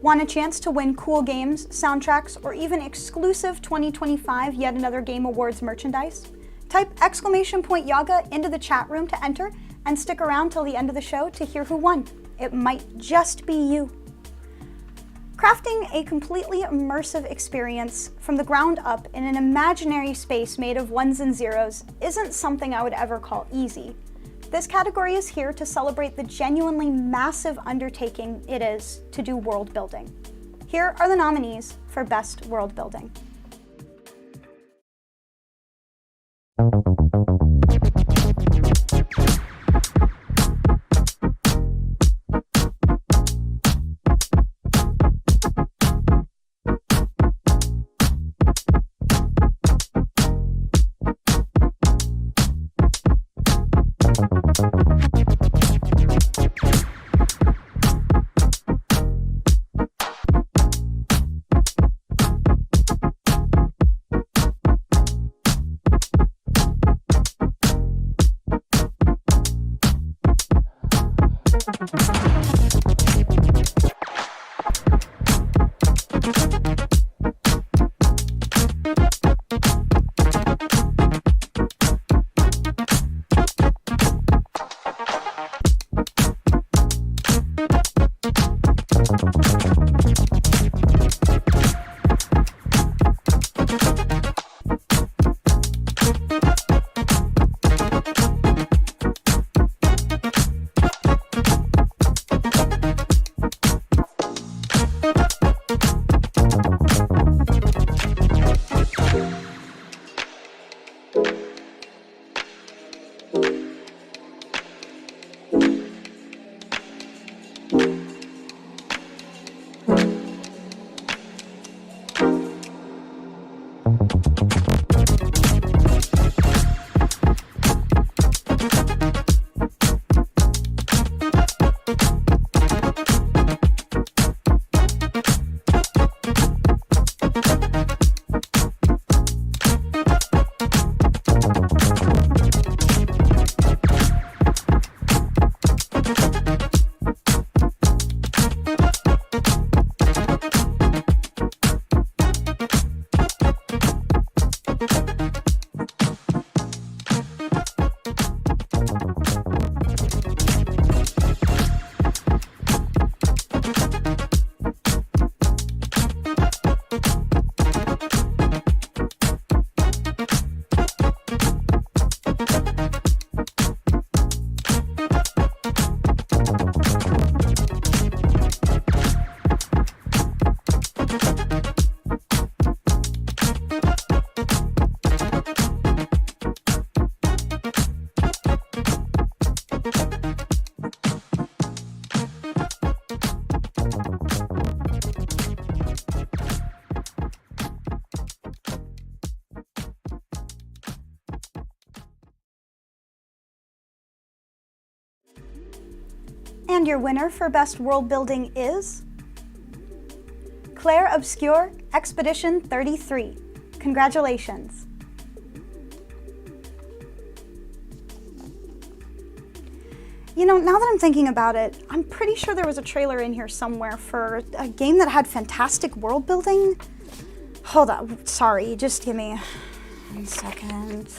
[SPEAKER 2] Want a chance to win cool games, soundtracks, or even exclusive 2025 Yet Another Game Awards merchandise? Type !Yaga into the chat room to enter and stick around till the end of the show to hear who won. It might just be you. Crafting a completely immersive experience from the ground up in an imaginary space made of ones and zeros isn't something I would ever call easy. This category is here to celebrate the genuinely massive undertaking it is to do world building. Here are the nominees for Best World Building. And your winner for Best World Building is Claire Obscure Expedition 33. Congratulations. You know, now that I'm thinking about it, I'm pretty sure there was a trailer in here somewhere for a game that had fantastic world building. Hold on, sorry, just give me 1 second.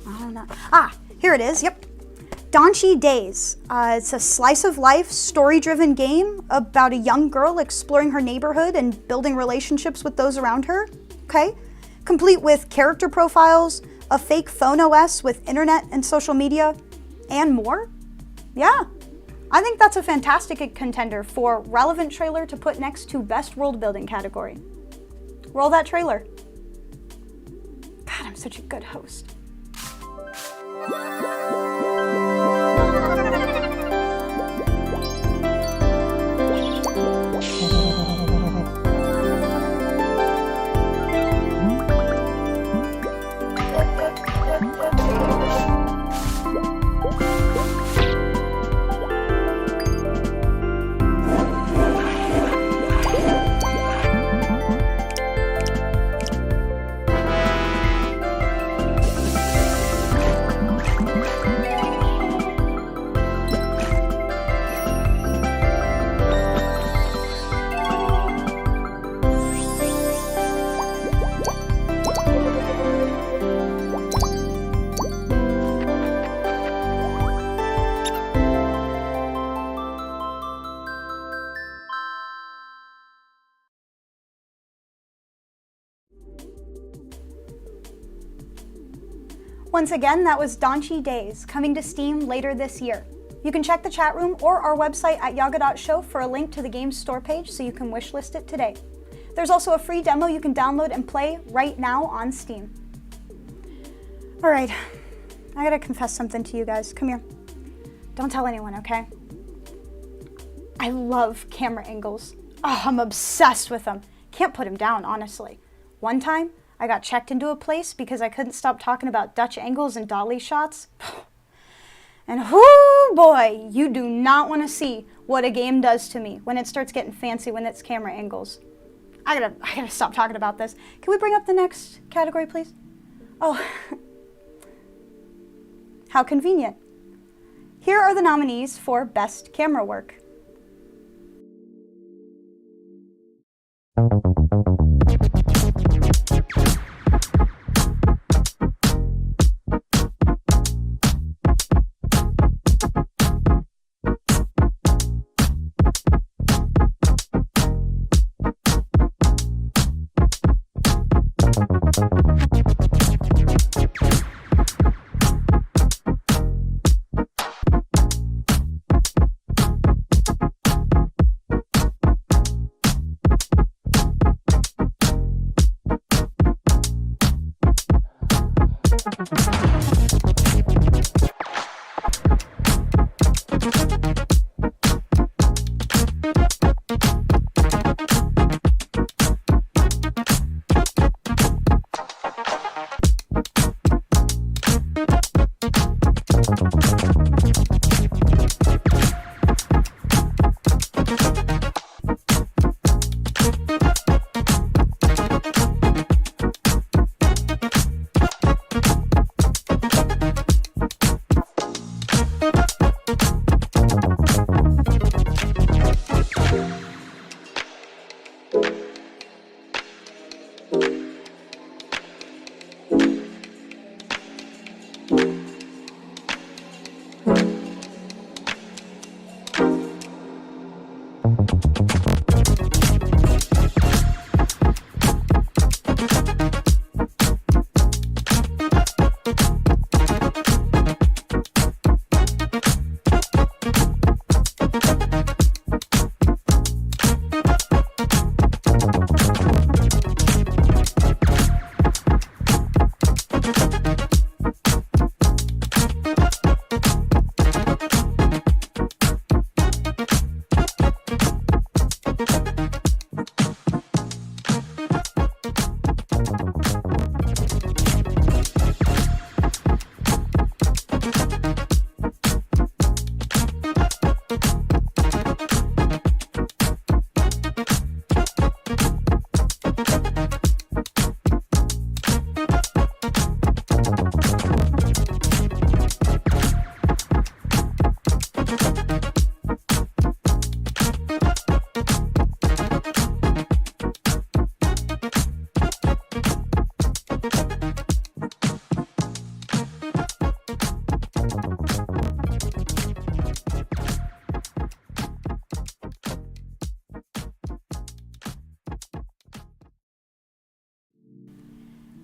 [SPEAKER 2] I don't know. Ah, here it is, yep. Danchi Days. It's a slice of life, story-driven game about a young girl exploring her neighborhood and building relationships with those around her, okay? Complete with character profiles, a fake phone OS with internet and social media, and more. Yeah, I think that's a fantastic contender for relevant trailer to put next to Best World Building category. Roll that trailer. God, I'm such a good host. Once again, that was Donchi Days, coming to Steam later this year. You can check the chat room or our website at yaga.show for a link to the game's store page so you can wishlist it today. There's also a free demo you can download and play right now on Steam. Alright, I gotta confess something to you guys. Come here. Don't tell anyone, okay? I love camera angles. Oh, I'm obsessed with them. Can't put them down, honestly. One time, I got checked into a place because I couldn't stop talking about Dutch angles and dolly shots. And whoo boy, you do not want to see what a game does to me when it starts getting fancy when it's camera angles. I gotta stop talking about this. Can we bring up the next category, please? Oh, how convenient. Here are the nominees for Best Camera Work.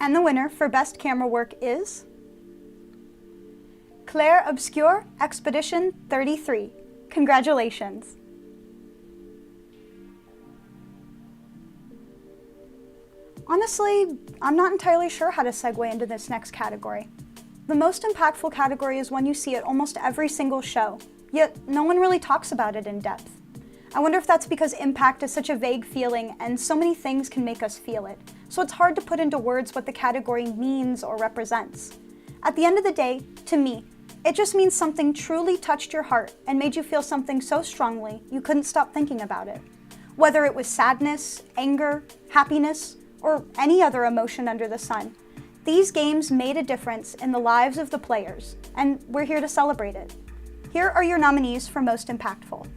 [SPEAKER 2] And the winner for Best Camera Work is Claire Obscure Expedition 33. Congratulations. Honestly, I'm not entirely sure how to segue into this next category. The most impactful category is one you see at almost every single show, yet no one really talks about it in depth. I wonder if that's because impact is such a vague feeling and so many things can make us feel it, so it's hard to put into words what the category means or represents. At the end of the day, to me, it just means something truly touched your heart and made you feel something so strongly you couldn't stop thinking about it. Whether it was sadness, anger, happiness, or any other emotion under the sun, these games made a difference in the lives of the players, and we're here to celebrate it. Here are your nominees for Most Impactful.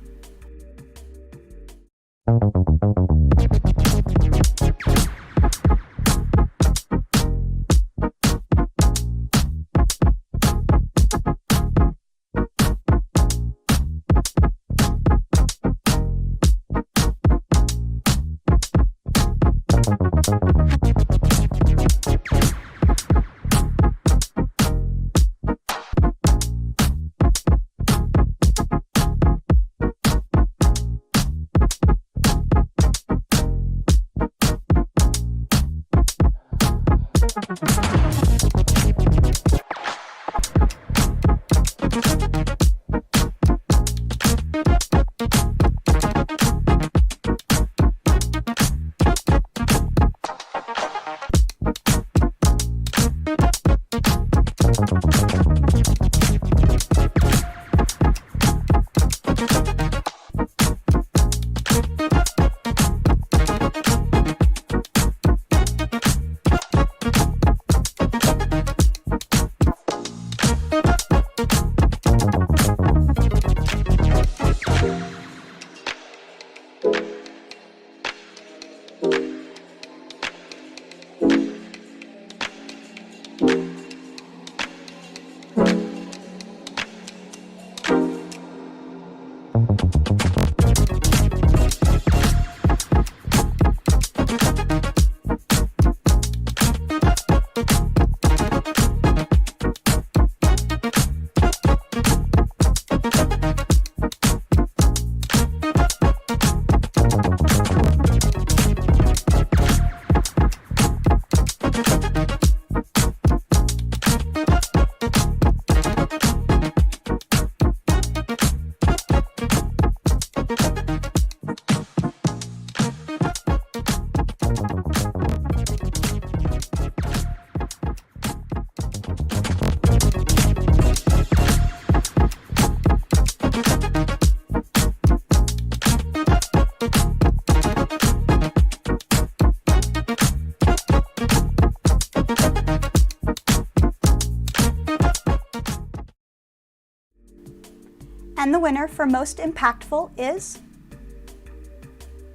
[SPEAKER 2] And the winner for most impactful is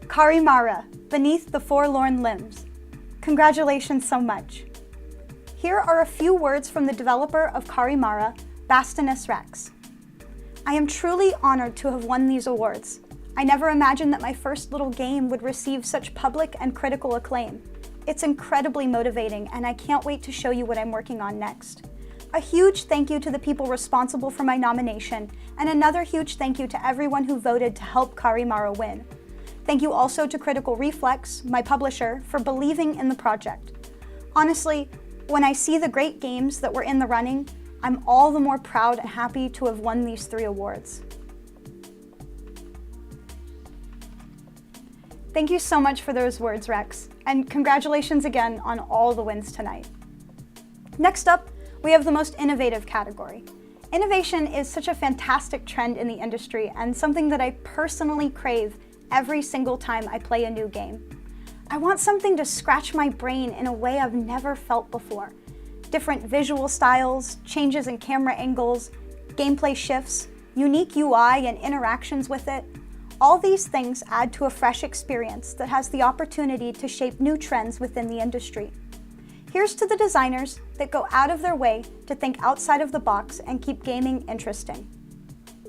[SPEAKER 2] Karimara, Beneath the Forlorn Limbs. Congratulations so much. Here are a few words from the developer of Karimara, Bastinus Rex. I am truly honored to have won these awards. I never imagined that my first little game would receive such public and critical acclaim. It's incredibly motivating, and I can't wait to show you what I'm working on next. A huge thank you to the people responsible for my nomination, and another huge thank you to everyone who voted to help Karimara win. Thank you also to Critical Reflex, my publisher, for believing in the project. Honestly, when I see the great games that were in the running, I'm all the more proud and happy to have won these 3 awards. Thank you so much for those words, Rex, and congratulations again on all the wins tonight. Next up, we have the most innovative category. Innovation is such a fantastic trend in the industry and something that I personally crave every single time I play a new game. I want something to scratch my brain in a way I've never felt before. Different visual styles, changes in camera angles, gameplay shifts, unique UI and interactions with it. All these things add to a fresh experience that has the opportunity to shape new trends within the industry. Here's to the designers that go out of their way to think outside of the box and keep gaming interesting.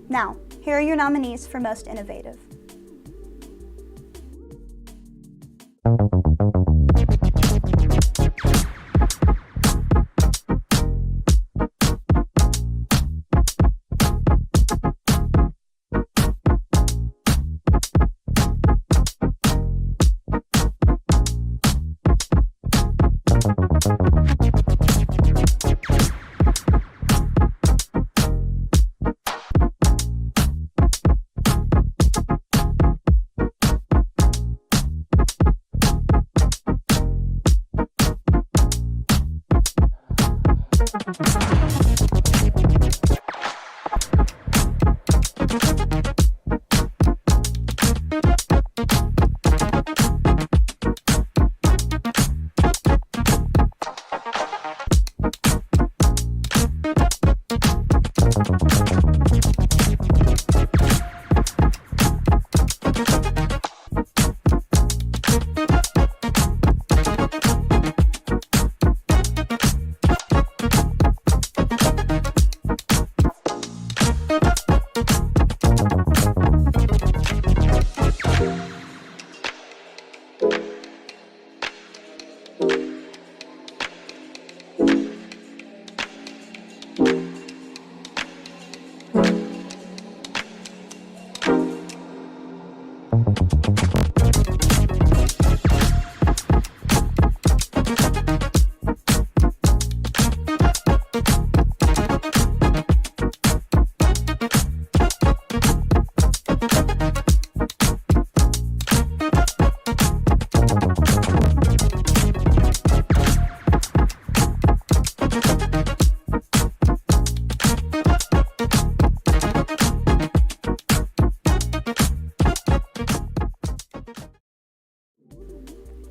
[SPEAKER 2] Now, here are your nominees for Most Innovative.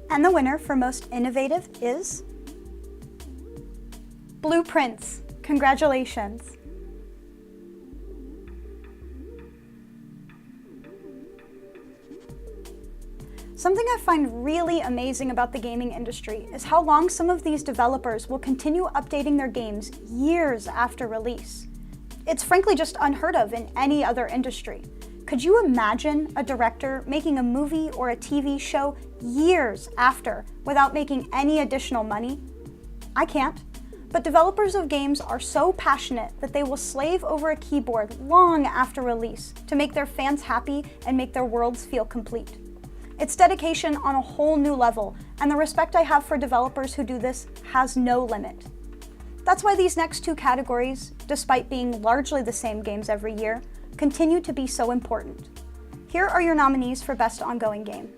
[SPEAKER 2] And the winner for Most Innovative is Blueprints. Congratulations. Something I find really amazing about the gaming industry is how long some of these developers will continue updating their games years after release. It's frankly just unheard of in any other industry. Could you imagine a director making a movie or a TV show years after without making any additional money? I can't. But developers of games are so passionate that they will slave over a keyboard long after release to make their fans happy and make their worlds feel complete. It's dedication on a whole new level, and the respect I have for developers who do this has no limit. That's why these next 2 categories, despite being largely the same games every year, continue to be so important. Here are your nominees for Best Ongoing Game.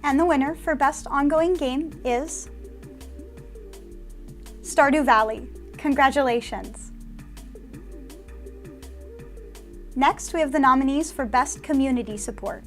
[SPEAKER 2] And the winner for Best Ongoing Game is Stardew Valley. Congratulations. Next, we have the nominees for Best Community Support.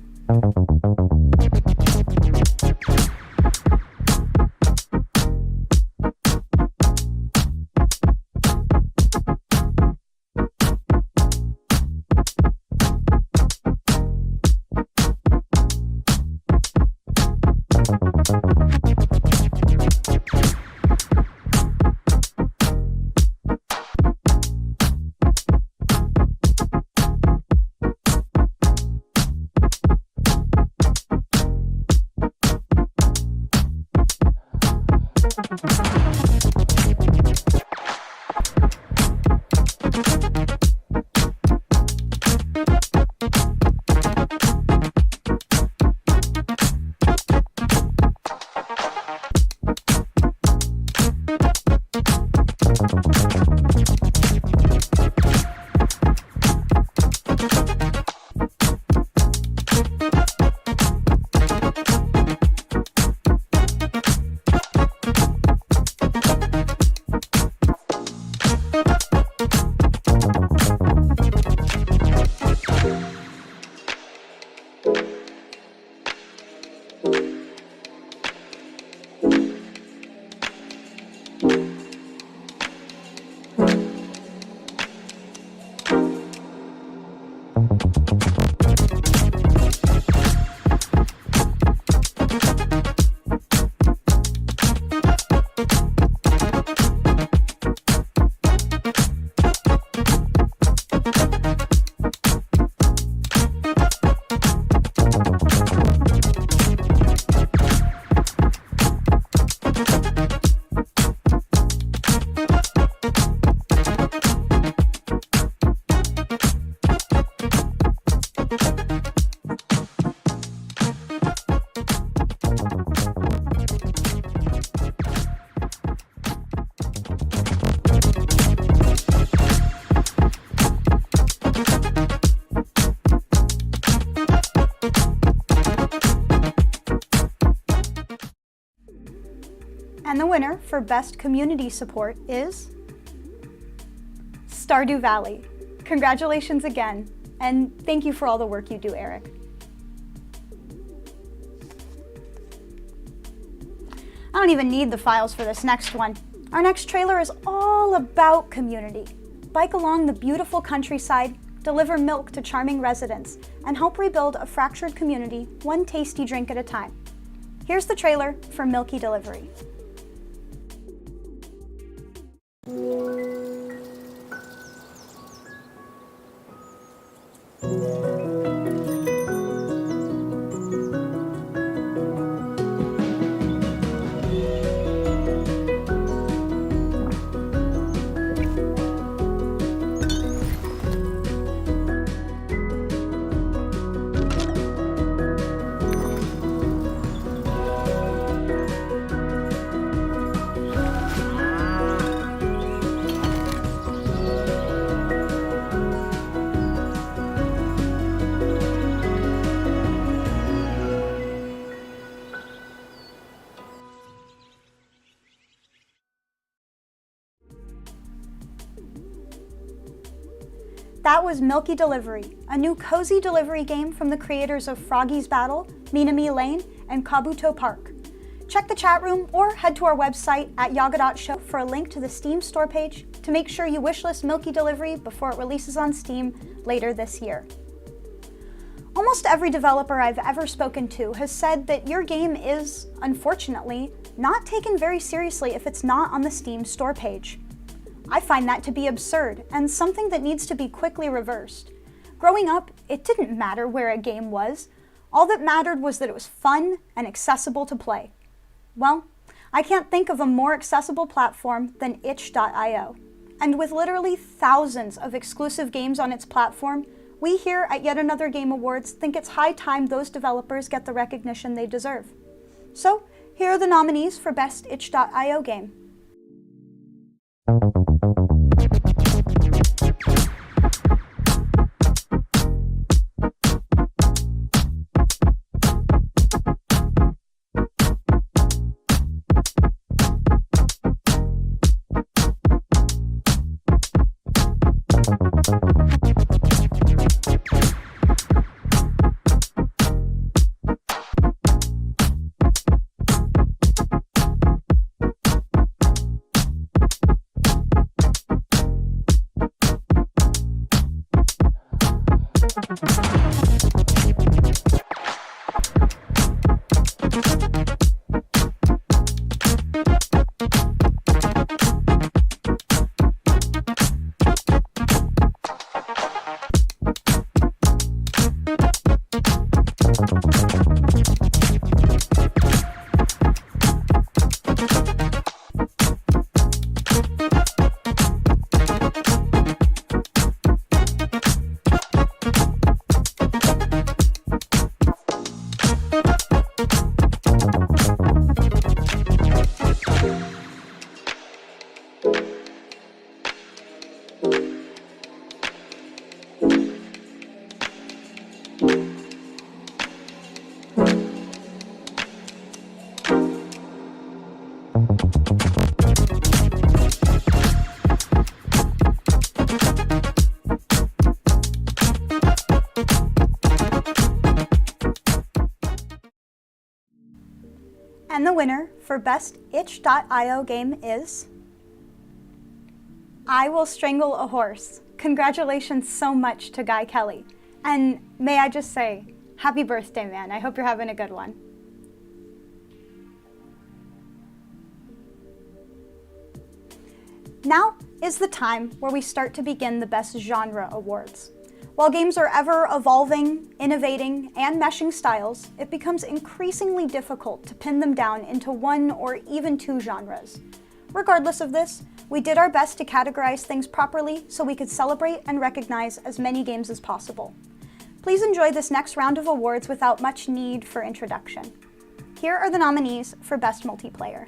[SPEAKER 2] And the winner for Best Community Support is Stardew Valley. Congratulations again, and thank you for all the work you do, Eric. I don't even need the files for this next one. Our next trailer is all about community. Bike along the beautiful countryside, deliver milk to charming residents, and help rebuild a fractured community one tasty drink at a time. Here's the trailer for Milky Delivery. That was Milky Delivery, a new cozy delivery game from the creators of Froggy's Battle, Minami Lane, and Kabuto Park. Check the chat room or head to our website at yaga.show for a link to the Steam store page to make sure you wishlist Milky Delivery before it releases on Steam later this year. Almost every developer I've ever spoken to has said that your game is, unfortunately, not taken very seriously if it's not on the Steam store page. I find that to be absurd and something that needs to be quickly reversed. Growing up, it didn't matter where a game was. All that mattered was that it was fun and accessible to play. Well, I can't think of a more accessible platform than itch.io. And with literally thousands of exclusive games on its platform, we here at Yet Another Game Awards think it's high time those developers get the recognition they deserve. So, here are the nominees for Best itch.io Game. And the winner for Best itch.io Game is I Will Strangle a Horse. Congratulations so much to Guy Kelly. And may I just say, happy birthday, man. I hope you're having a good one. Now is the time where we start to begin the Best Genre Awards. While games are ever evolving, innovating, and meshing styles, it becomes increasingly difficult to pin them down into one or even two genres. Regardless of this, we did our best to categorize things properly so we could celebrate and recognize as many games as possible. Please enjoy this next round of awards without much need for introduction. Here are the nominees for Best Multiplayer.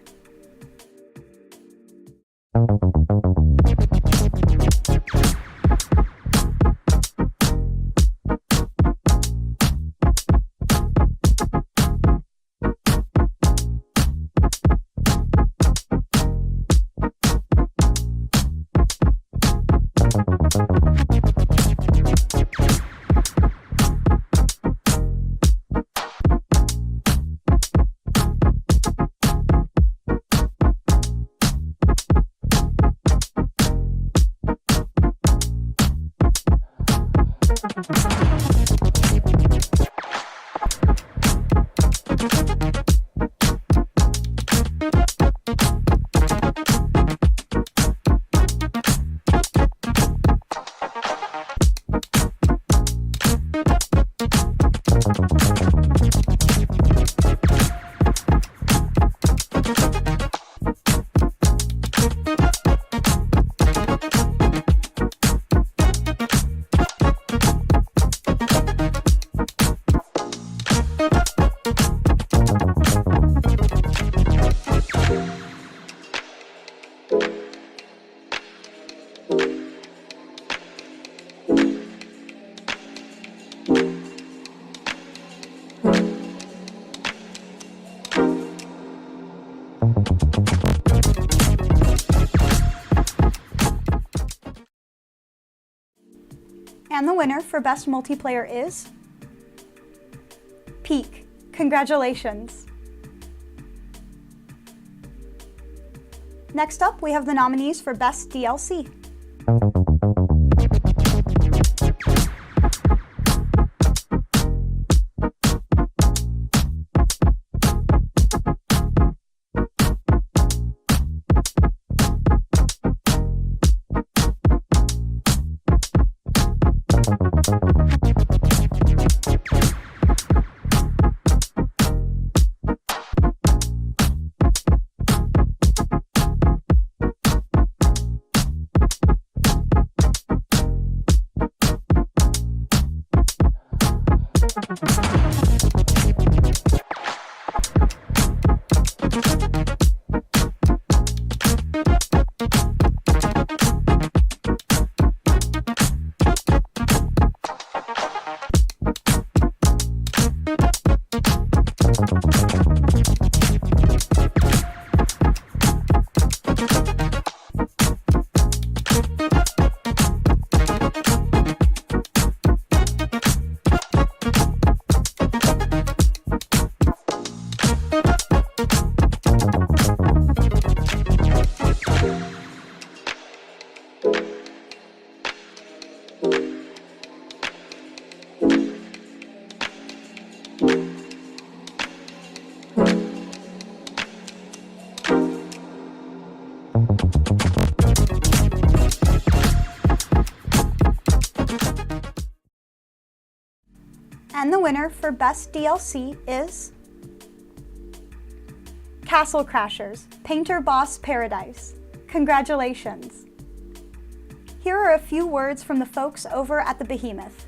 [SPEAKER 2] And the winner for Best Multiplayer is Peak. Congratulations. Next up, we have the nominees for Best DLC. And the winner for Best DLC is Castle Crashers, Painter Boss Paradise. Congratulations. Here are a few words from the folks over at the Behemoth.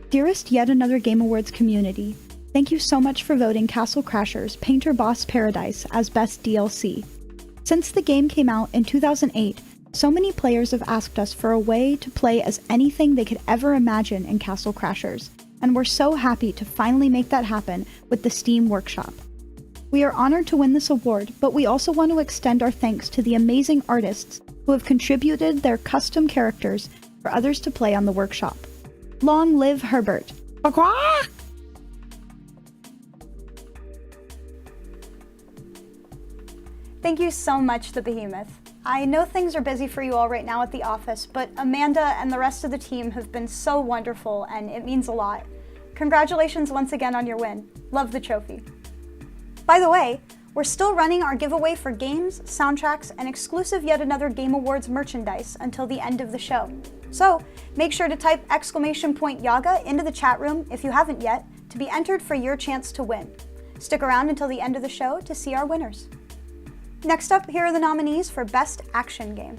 [SPEAKER 2] Dearest Yet Another Game Awards community, thank you so much for voting Castle Crashers, Painter Boss Paradise as Best DLC. Since the game came out in 2008, so many players have asked us for a way to play as anything they could ever imagine in Castle Crashers, and we're so happy to finally make that happen with the Steam Workshop. We are honored to win this award, but we also want to extend our thanks to the amazing artists who have contributed their custom characters for others to play on the workshop. Long live Herbert. Thank you so much, The Behemoth. I know things are busy for you all right now at the office, but Amanda and the rest of the team have been so wonderful, and it means a lot. Congratulations once again on your win. Love the trophy. By the way, we're still running our giveaway for games, soundtracks, and exclusive Yet Another Game Awards merchandise until the end of the show. So make sure to type !Yaga into the chat room if you haven't yet to be entered for your chance to win. Stick around until the end of the show to see our winners. Next up, here are the nominees for Best Action Game.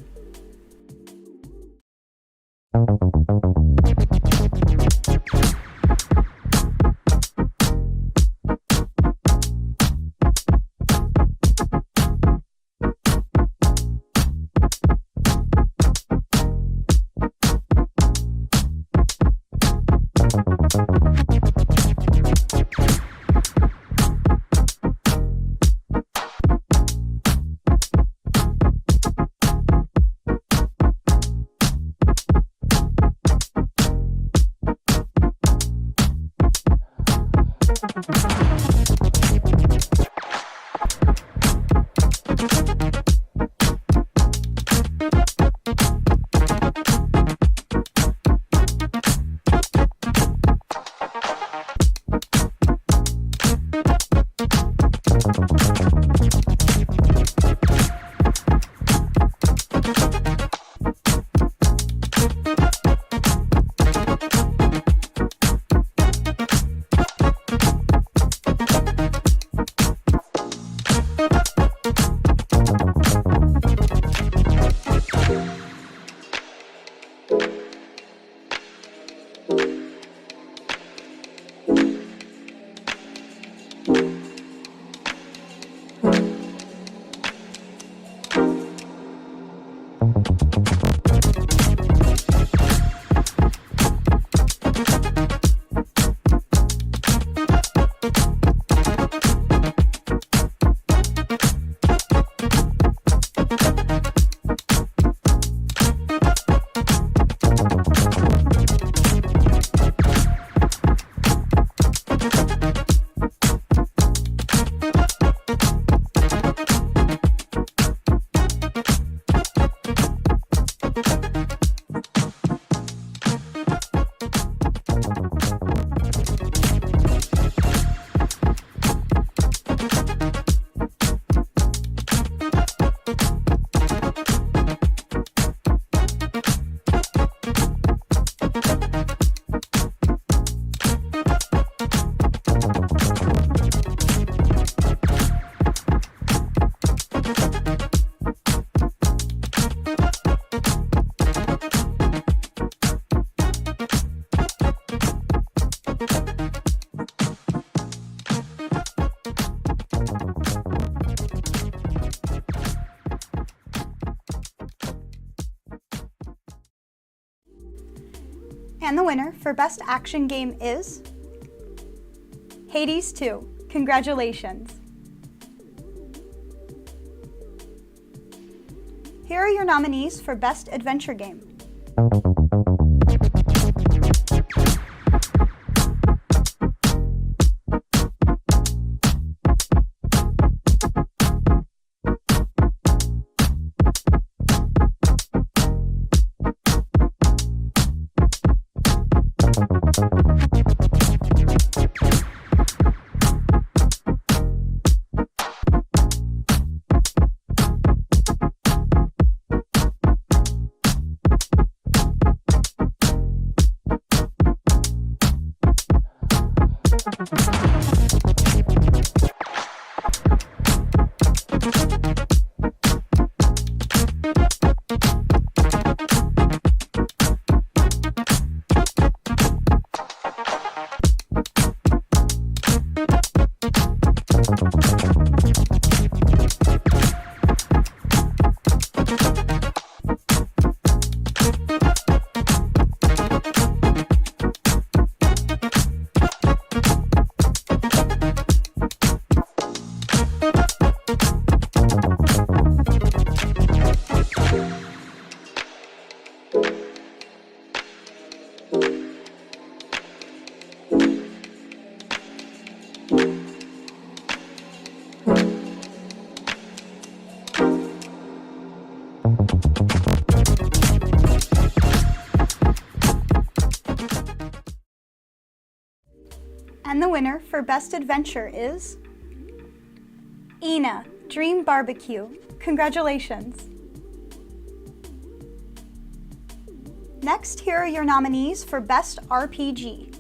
[SPEAKER 2] And the winner for Best Action Game is Hades 2. Congratulations. Here are your nominees for Best Adventure Game. And the winner for Best Adventure is Ina, Dream Barbecue. Congratulations. Next, here are your nominees for Best RPG.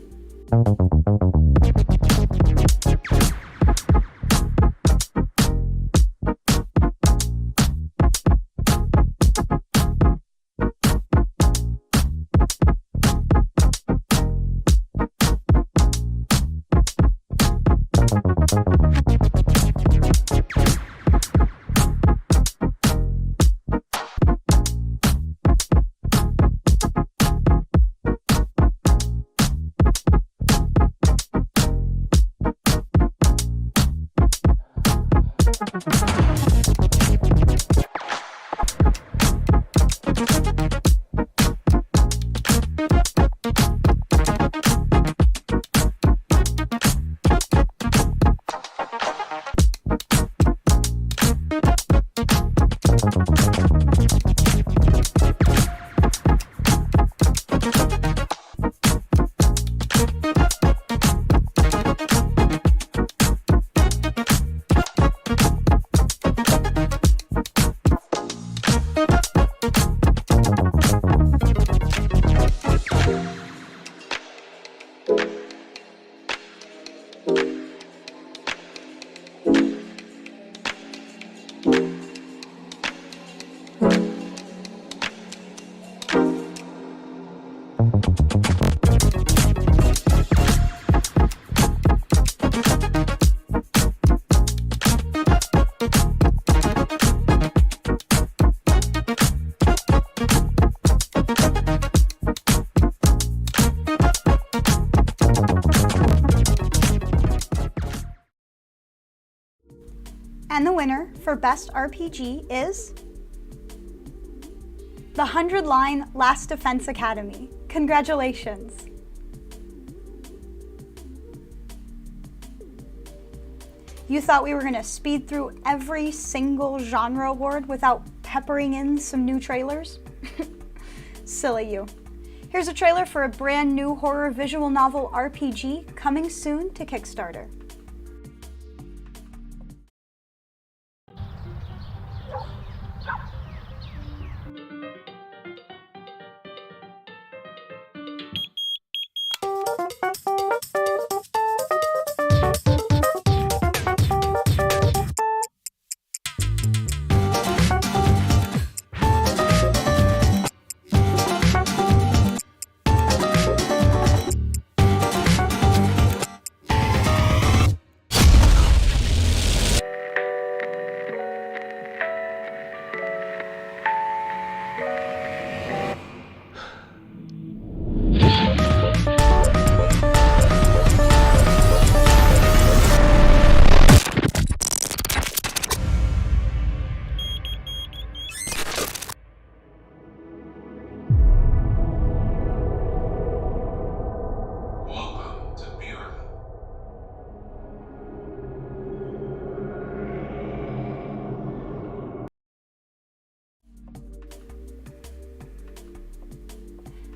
[SPEAKER 2] And the winner for Best RPG is The 100-Line Last Defense Academy. Congratulations. You thought we were going to speed through every single genre award without peppering in some new trailers? Silly you. Here's a trailer for a brand new horror visual novel RPG coming soon to Kickstarter.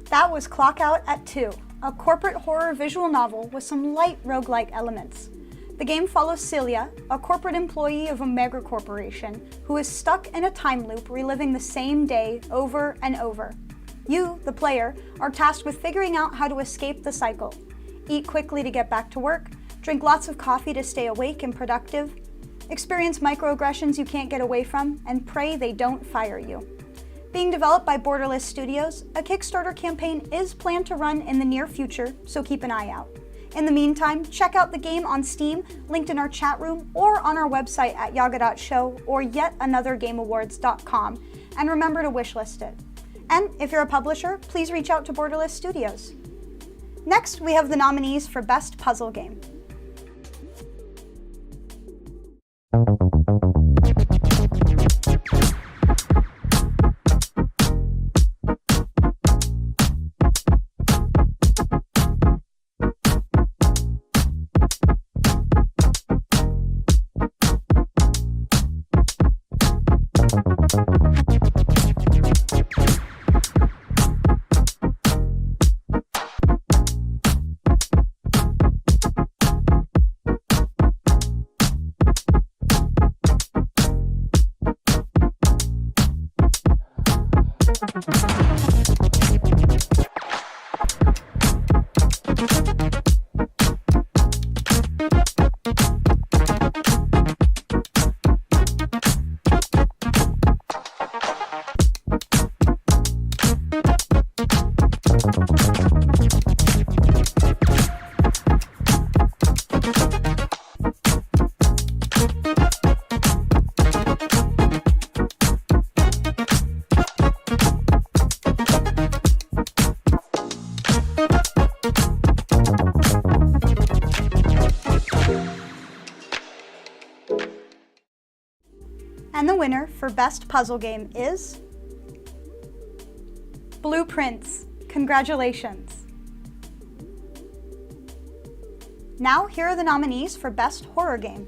[SPEAKER 2] That was Clock Out at 2, a corporate horror visual novel with some light roguelike elements. The game follows Celia, a corporate employee of a mega corporation who is stuck in a time loop reliving the same day over and over. You, the player, are tasked with figuring out how to escape the cycle. Eat quickly to get back to work, drink lots of coffee to stay awake and productive, experience microaggressions you can't get away from, and pray they don't fire you. Being developed by Borderless Studios, a Kickstarter campaign is planned to run in the near future, so keep an eye out. In the meantime, check out the game on Steam, linked in our chat room, or on our website at yaga.show or yetanothergameawards.com, and remember to wishlist it. And if you're a publisher, please reach out to Borderless Studios. Next, we have the nominees for Best Puzzle Game. And the winner for Best Puzzle Game is Blueprints. Congratulations. Now, here are the nominees for Best Horror Game.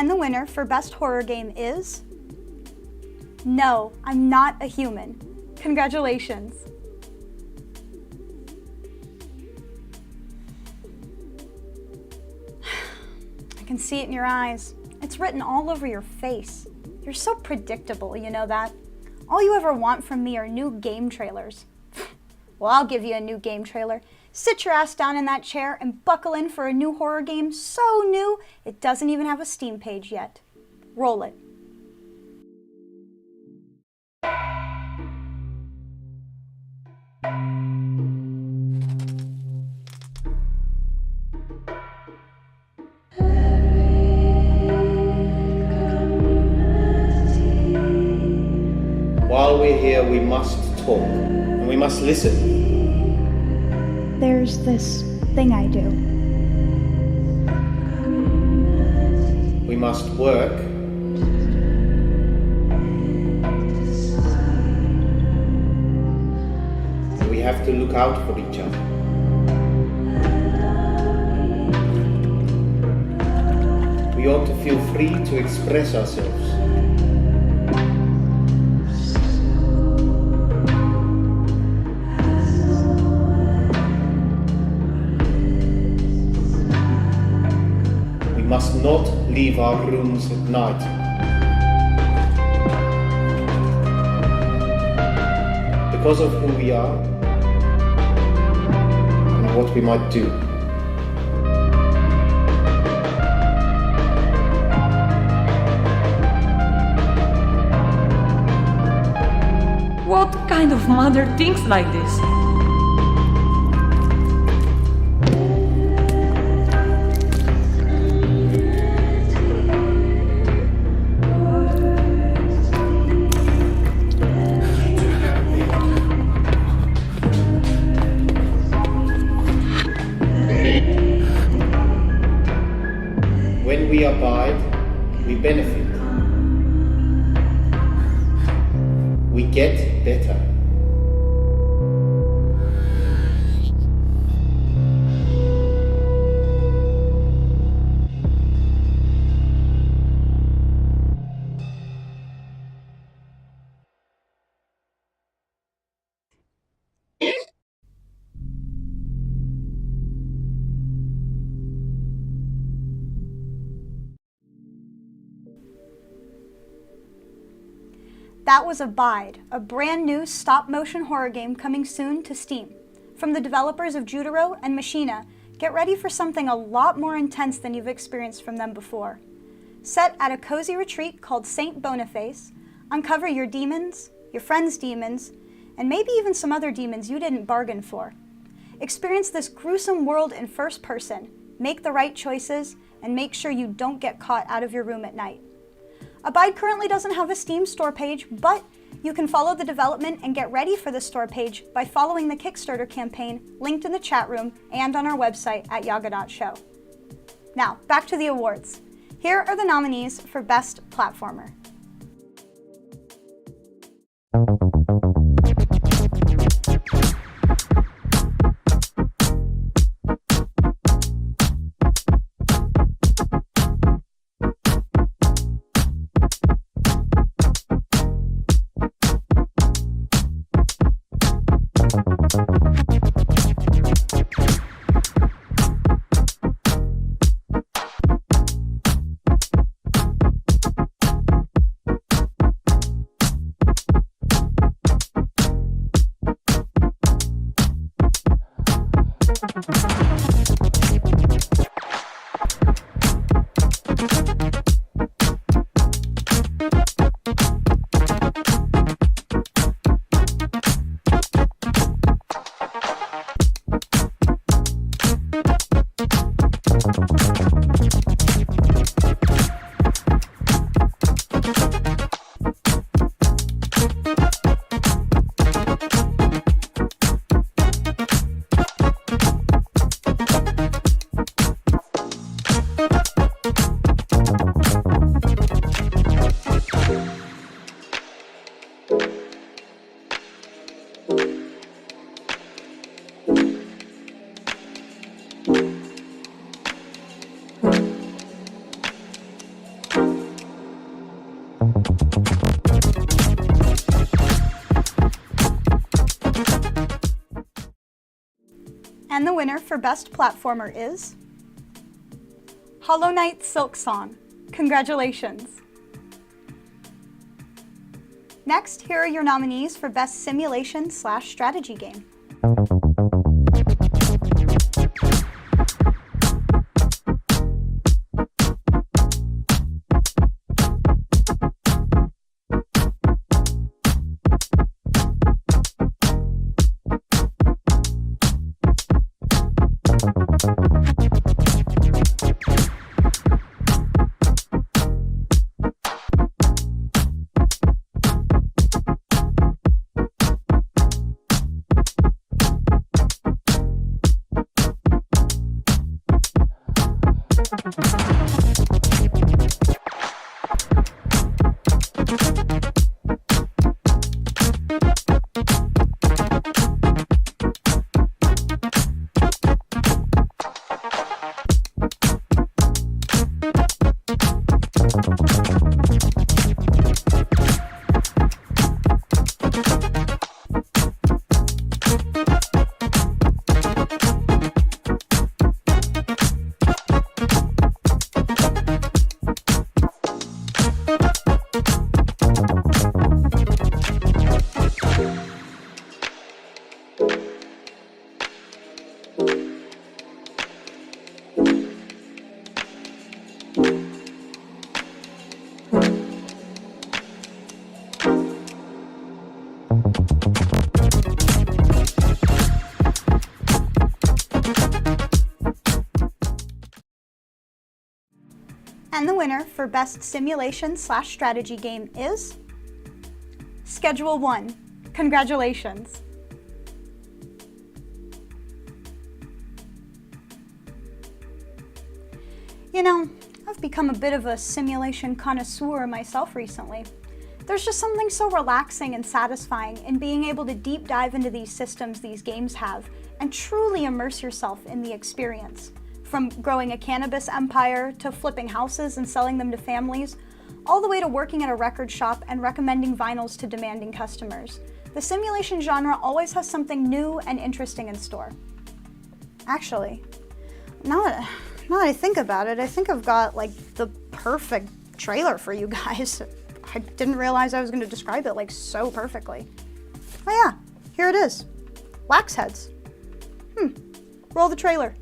[SPEAKER 2] And the winner for Best Horror Game is... No, I'm Not a Human. Congratulations. can see it in your eyes. It's written all over your face. You're so predictable, you know that? All you ever want from me are new game trailers. Well, I'll give you a new game trailer. Sit your ass down in that chair and buckle in for a new horror game so new it doesn't even have a Steam page yet. Roll it.
[SPEAKER 1] While we're here, we must talk, and we must listen.
[SPEAKER 2] There's this thing I do.
[SPEAKER 1] We must work. And we have to look out for each other. We ought to feel free to express ourselves. We must not leave our rooms at night. Because of who we are and what we might do.
[SPEAKER 7] What kind of mother thinks like this?
[SPEAKER 1] When we abide, we benefit. We get better.
[SPEAKER 2] That was Abide, a brand new stop-motion horror game coming soon to Steam. From the developers of Jutaro and Machina, get ready for something a lot more intense than you've experienced from them before. Set at a cozy retreat called St. Boniface, uncover your demons, your friends' demons, and maybe even some other demons you didn't bargain for. Experience this gruesome world in first person, make the right choices, and make sure you don't get caught out of your room at night. Abide currently doesn't have a Steam store page, but you can follow the development and get ready for the store page by following the Kickstarter campaign linked in the chat room and on our website at yaga.show. Now, back to the awards. Here are the nominees for Best Platformer. And the winner for Best Platformer is Hollow Knight Silk Song. Congratulations. Next, here are your nominees for Best Simulation/Strategy Game. And the winner for Best Simulation/Strategy Game is Schedule 1. Congratulations. You know, I've become a bit of a simulation connoisseur myself recently. There's just something so relaxing and satisfying in being able to deep dive into these systems these games have and truly immerse yourself in the experience. From growing a cannabis empire to flipping houses and selling them to families, all the way to working at a record shop and recommending vinyls to demanding customers. The simulation genre always has something new and interesting in store. Actually, now that I think about it, I think I've got like the perfect trailer for you guys. I didn't realize I was going to describe it like so perfectly. Oh yeah, here it is. Waxheads. Roll the trailer.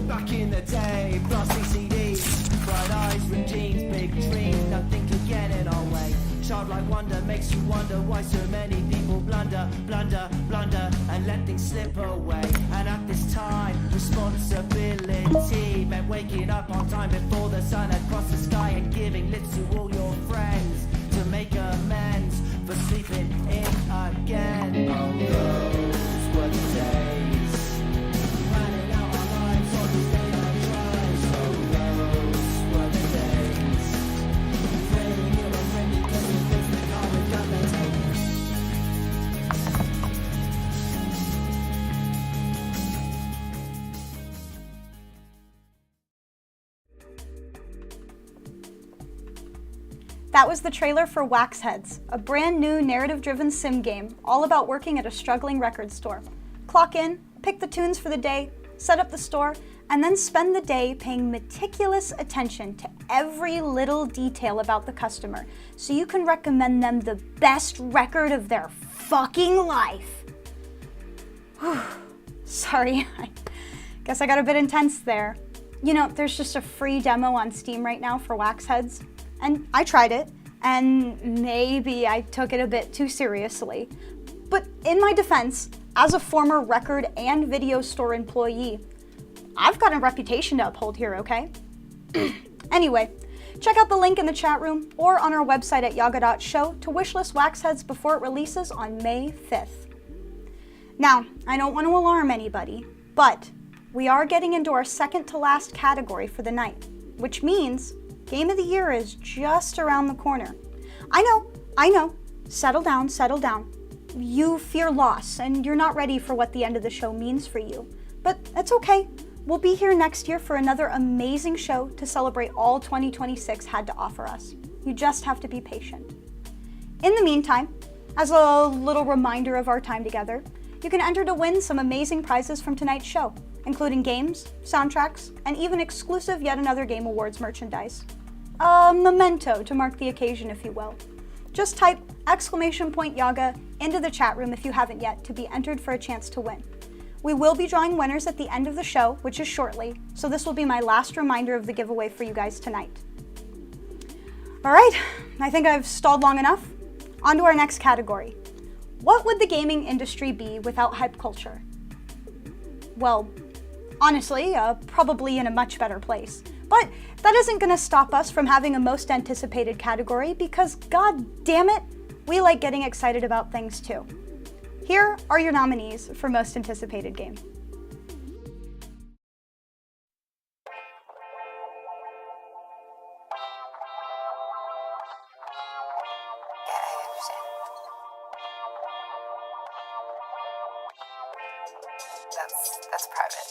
[SPEAKER 8] Back in the day, plastic CDs, bright eyes, ripped jeans, big dreams, nothing could get in our way. Childlike wonder makes you wonder why so many people blunder, blunder, blunder, and let things slip away. And at this time, responsibility meant waking up on time before the sun had crossed the sky and giving lips to all your friends to make amends for sleeping in again. Oh, those were the days. Planning out our lives on these daylight drives. Oh, those were the days. Praying you were ready because you fixed the car with gun they take.
[SPEAKER 2] That was the trailer for Waxheads, a brand new narrative-driven sim game all about working at a struggling record store. Clock in, pick the tunes for the day, set up the store, and then spend the day paying meticulous attention to every little detail about the customer so you can recommend them the best record of their fucking life. Whew. Sorry, I guess I got a bit intense there. You know, there's just a free demo on Steam right now for Waxheads. And I tried it, and maybe I took it a bit too seriously. But in my defense, as a former record and video store employee, I've got a reputation to uphold here, okay? Anyway, check out the link in the chat room or on our website at yaga.show to wishlist Waxheads before it releases on May 5th. Now, I don't want to alarm anybody, but we are getting into our second to last category for the night, which means Game of the Year is just around the corner. I know. Settle down, settle down. You fear loss, and you're not ready for what the end of the show means for you. But it's okay. We'll be here next year for another amazing show to celebrate all 2026 had to offer us. You just have to be patient. In the meantime, as a little reminder of our time together, you can enter to win some amazing prizes from tonight's show, including games, soundtracks, and even exclusive Yet Another Game Awards merchandise. A memento to mark the occasion, if you will. Just type !Yaga into the chat room if you haven't yet to be entered for a chance to win. We will be drawing winners at the end of the show, which is shortly, so this will be my last reminder of the giveaway for you guys tonight. All right, I think I've stalled long enough. On to our next category. What would the gaming industry be without hype culture? Well, honestly, probably in a much better place. But that isn't going to stop us from having a most anticipated category because, god damn it, we like getting excited about things too. Here are your nominees for most anticipated game.
[SPEAKER 6] That's private.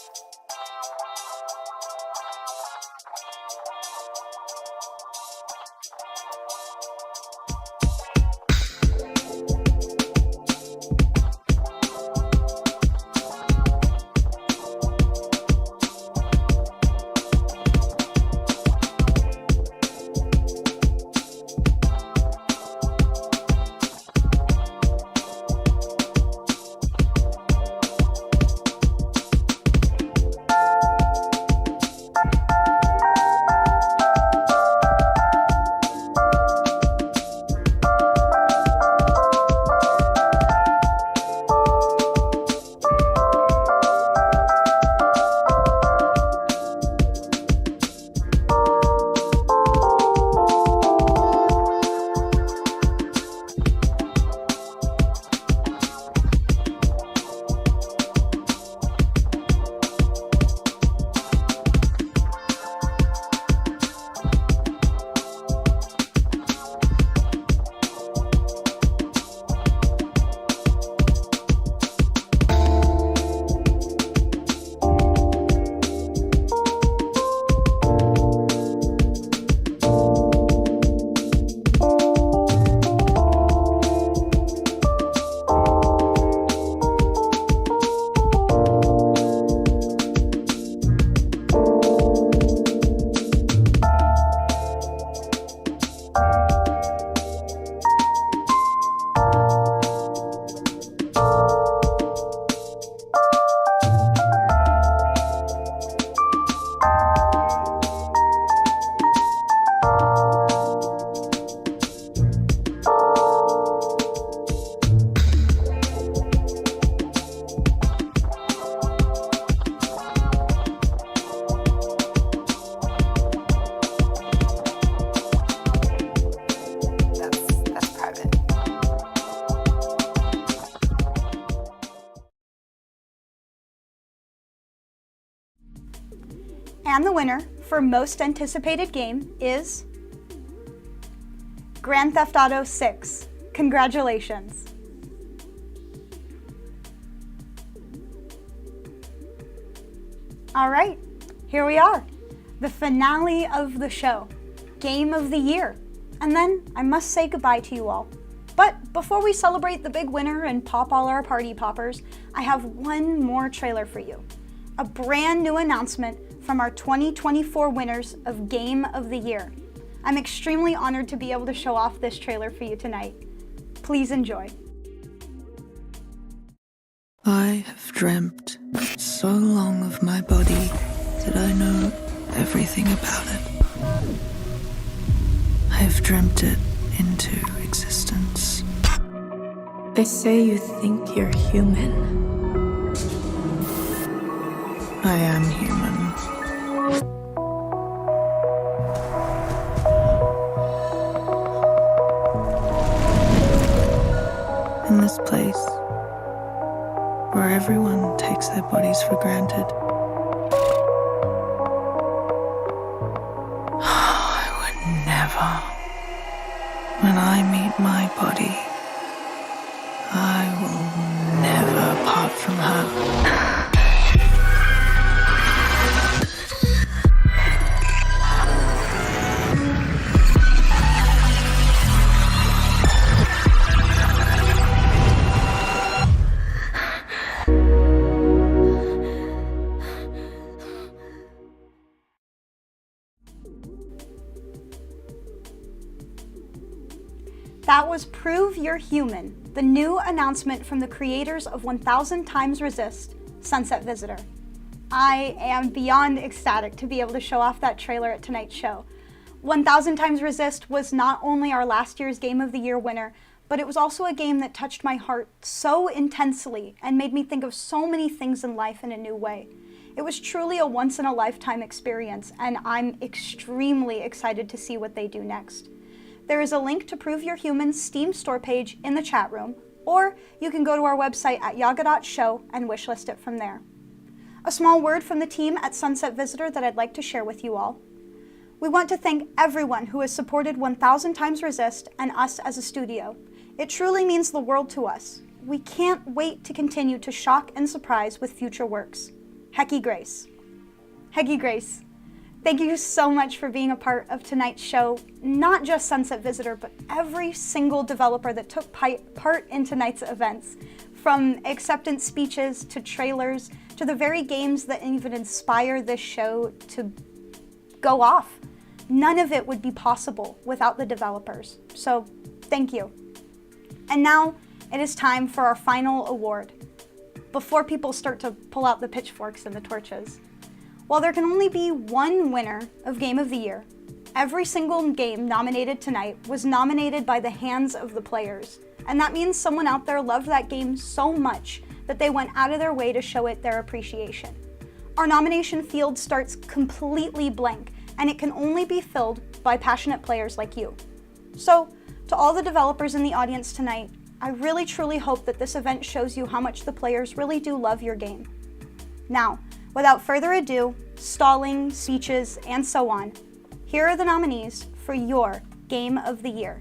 [SPEAKER 2] And the winner for most anticipated game is Grand Theft Auto 6. Congratulations. All right, here we are, the finale of the show, Game of the Year. And then I must say goodbye to you all. But before we celebrate the big winner and pop all our party poppers, I have one more trailer for you. A brand new announcement from our 2024 winners of Game of the Year. I'm extremely honored to be able to show off this trailer for you tonight. Please enjoy.
[SPEAKER 11] I have dreamt so long of my body that I know everything about it. I have dreamt it into existence.
[SPEAKER 12] They say you think you're human.
[SPEAKER 11] I am human. In this place, where everyone takes their bodies for granted, I would never. When I meet my body, I will never part from her.
[SPEAKER 2] That was Prove You're Human, the new announcement from the creators of 1000 Times Resist, Sunset Visitor. I am beyond ecstatic to be able to show off that trailer at tonight's show. 1000 Times Resist was not only our last year's Game of the Year winner, but it was also a game that touched my heart so intensely and made me think of so many things in life in a new way. It was truly a once-in-a-lifetime experience, and I'm extremely excited to see what they do next. There is a link to Prove You're Human's Steam store page in the chat room, or you can go to our website at yaga.show and wishlist it from there. A small word from the team at Sunset Visitor that I'd like to share with you all. We want to thank everyone who has supported 1000 Times Resist and us as a studio. It truly means the world to us. We can't wait to continue to shock and surprise with future works. Hecky Grace. Hecky Grace, thank you so much for being a part of tonight's show. Not just Sunset Visitor, but every single developer that took part in tonight's events. From acceptance speeches to trailers to the very games that even inspire this show to go off. None of it would be possible without the developers. So thank you. And now it is time for our final award, before people start to pull out the pitchforks and the torches. While there can only be one winner of Game of the Year, every single game nominated tonight was nominated by the hands of the players. And that means someone out there loved that game so much that they went out of their way to show it their appreciation. Our nomination field starts completely blank, and it can only be filled by passionate players like you. So, to all the developers in the audience tonight, I really truly hope that this event shows you how much the players really do love your game. Now, without further ado, stalling, speeches, and so on, here are the nominees for your Game of the Year.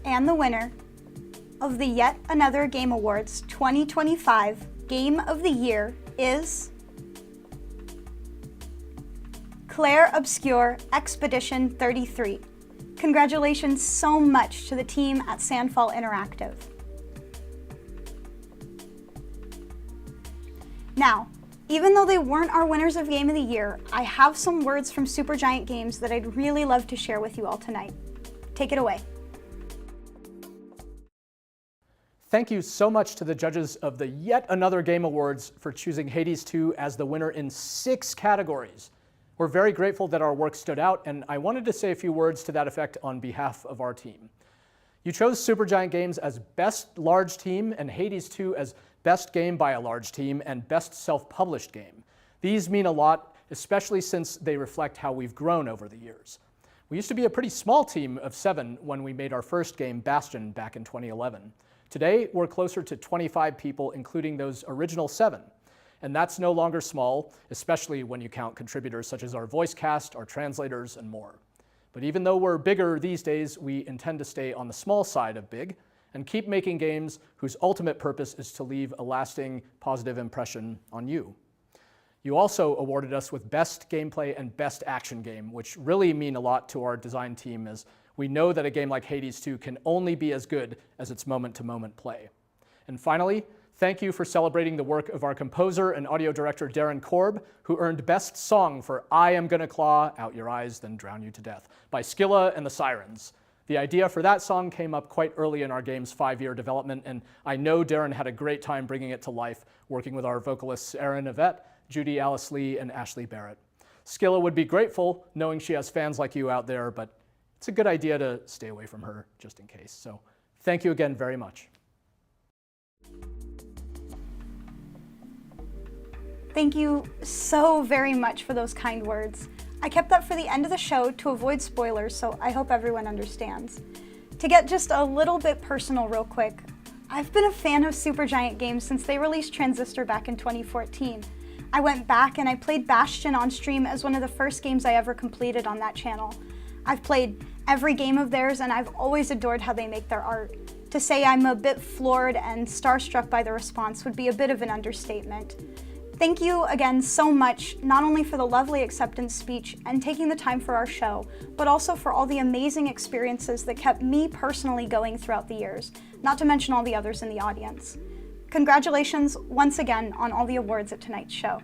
[SPEAKER 2] And the winner of the Yet Another Game Awards 2025 Game of the Year is Claire Obscure Expedition 33. Congratulations so much to the team at Sandfall Interactive. Now, even though they weren't our winners of Game of the Year, I have some words from Supergiant Games that I'd really love to share with you all tonight. Take it away.
[SPEAKER 9] Thank you so much to the judges of the Yet Another Game Awards for choosing Hades 2 as the winner in 6 categories. We're very grateful that our work stood out, and I wanted to say a few words to that effect on behalf of our team. You chose Supergiant Games as Best Large Team and Hades 2 as Best Game by a Large Team and Best Self-Published Game. These mean a lot, especially since they reflect how we've grown over the years. We used to be a pretty small team of 7 when we made our first game, Bastion, back in 2011. Today, we're closer to 25 people, including those original 7. And that's no longer small, especially when you count contributors such as our voice cast, our translators, and more. But even though we're bigger these days, we intend to stay on the small side of big and keep making games whose ultimate purpose is to leave a lasting positive impression on you. You also awarded us with Best Gameplay and Best Action Game, which really mean a lot to our design team, as we know that a game like Hades 2 can only be as good as its moment-to-moment play. And finally, thank you for celebrating the work of our composer and audio director Darren Korb, who earned Best Song for I Am Gonna Claw Out Your Eyes Then Drown You to Death by Scylla and the Sirens. The idea for that song came up quite early in our game's 5-year development, and I know Darren had a great time bringing it to life, working with our vocalists Erin Yvette, Judy Alice Lee, and Ashley Barrett. Scylla would be grateful knowing she has fans like you out there, but it's a good idea to stay away from her just in case. So thank you again very much.
[SPEAKER 2] Thank you so very much for those kind words. I kept that for the end of the show to avoid spoilers, so I hope everyone understands. To get just a little bit personal real quick, I've been a fan of Supergiant Games since they released Transistor back in 2014. I went back and I played Bastion on stream as one of the first games I ever completed on that channel. I've played every game of theirs and I've always adored how they make their art. To say I'm a bit floored and starstruck by the response would be a bit of an understatement. Thank you again so much, not only for the lovely acceptance speech and taking the time for our show, but also for all the amazing experiences that kept me personally going throughout the years, not to mention all the others in the audience. Congratulations once again on all the awards at tonight's show.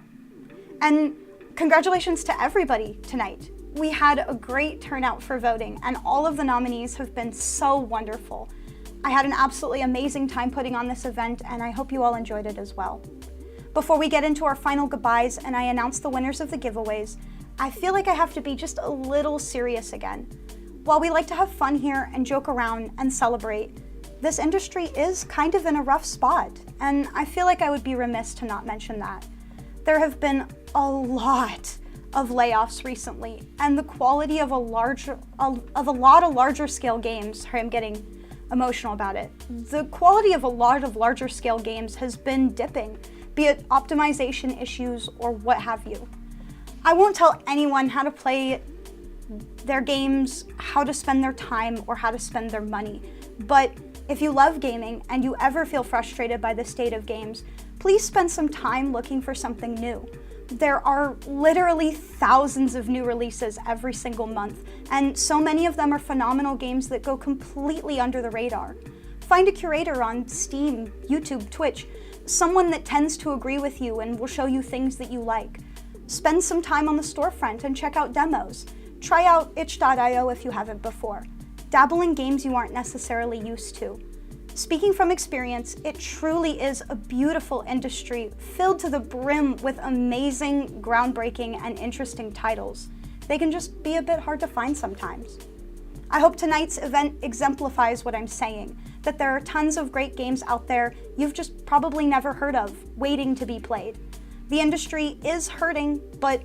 [SPEAKER 2] And congratulations to everybody tonight. We had a great turnout for voting, and all of the nominees have been so wonderful. I had an absolutely amazing time putting on this event, and I hope you all enjoyed it as well. Before we get into our final goodbyes and I announce the winners of the giveaways, I feel like I have to be just a little serious again. While we like to have fun here and joke around and celebrate, this industry is kind of in a rough spot, and I feel like I would be remiss to not mention that. There have been a lot of layoffs recently, and the quality of a lot of larger scale games, sorry, I'm getting emotional about it. The quality of a lot of larger scale games has been dipping, be it optimization issues or what have you. I won't tell anyone how to play their games, how to spend their time, or how to spend their money. But if you love gaming and you ever feel frustrated by the state of games, please spend some time looking for something new. There are literally thousands of new releases every single month, and so many of them are phenomenal games that go completely under the radar. Find a curator on Steam, YouTube, Twitch, someone that tends to agree with you and will show you things that you like. Spend some time on the storefront and check out demos. Try out itch.io if you haven't before. Dabble in games you aren't necessarily used to. Speaking from experience, it truly is a beautiful industry filled to the brim with amazing, groundbreaking, and interesting titles. They can just be a bit hard to find sometimes. I hope tonight's event exemplifies what I'm saying, that there are tons of great games out there you've just probably never heard of, waiting to be played. The industry is hurting, but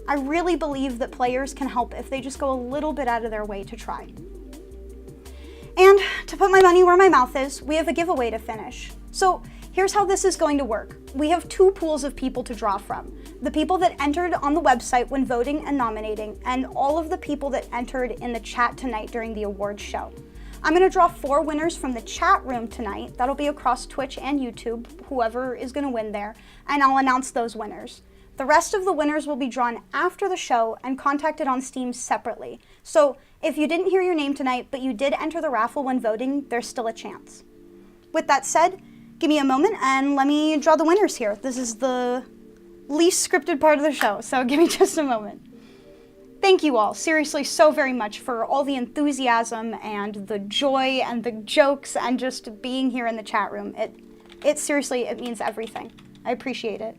[SPEAKER 2] I really believe that players can help if they just go a little bit out of their way to try. And to put my money where my mouth is, we have a giveaway to finish. So here's how this is going to work. We have 2 pools of people to draw from. The people that entered on the website when voting and nominating, and all of the people that entered in the chat tonight during the awards show. I'm gonna draw 4 winners from the chat room tonight. That'll be across Twitch and YouTube, whoever is gonna win there, and I'll announce those winners. The rest of the winners will be drawn after the show and contacted on Steam separately. So if you didn't hear your name tonight, but you did enter the raffle when voting, there's still a chance. With that said, give me a moment and let me draw the winners here. This is the least scripted part of the show, so give me just a moment. Thank you all, seriously, so very much for all the enthusiasm and the joy and the jokes and just being here in the chat room. It seriously, it means everything. I appreciate it.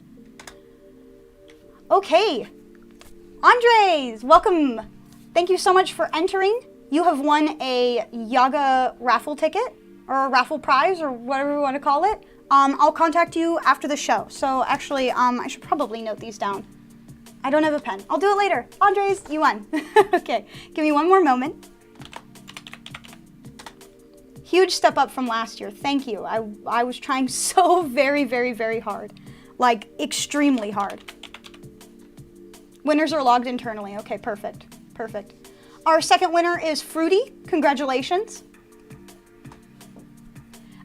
[SPEAKER 2] Okay, Andres, welcome. Thank you so much for entering. You have won a Yaga raffle ticket, or a raffle prize, or whatever you want to call it. I'll contact you after the show. So actually, I should probably note these down. I don't have a pen. I'll do it later. Andres, you won. Okay, give me one more moment. Huge step up from last year. Thank you. I was trying so very, very, very hard. Like, extremely hard. Winners are logged internally. Okay, perfect. Perfect. Our second winner is Fruity. Congratulations.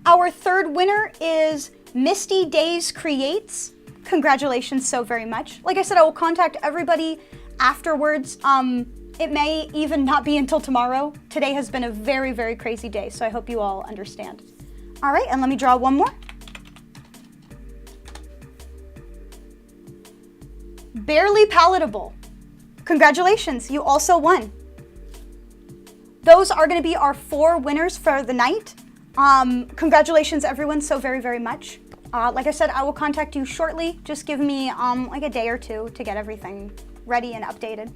[SPEAKER 2] Our third winner is Misty Days Creates. Congratulations so very much. Like I said, I will contact everybody afterwards. It may even not be until tomorrow. Today has been a very, very crazy day, so I hope you all understand. All right, and let me draw one more. Barely Palatable. Congratulations, you also won. Those are gonna be our 4 winners for the night. Congratulations everyone so very, very much. Like I said, I will contact you shortly. Just give me like a day or 2 to get everything ready and updated.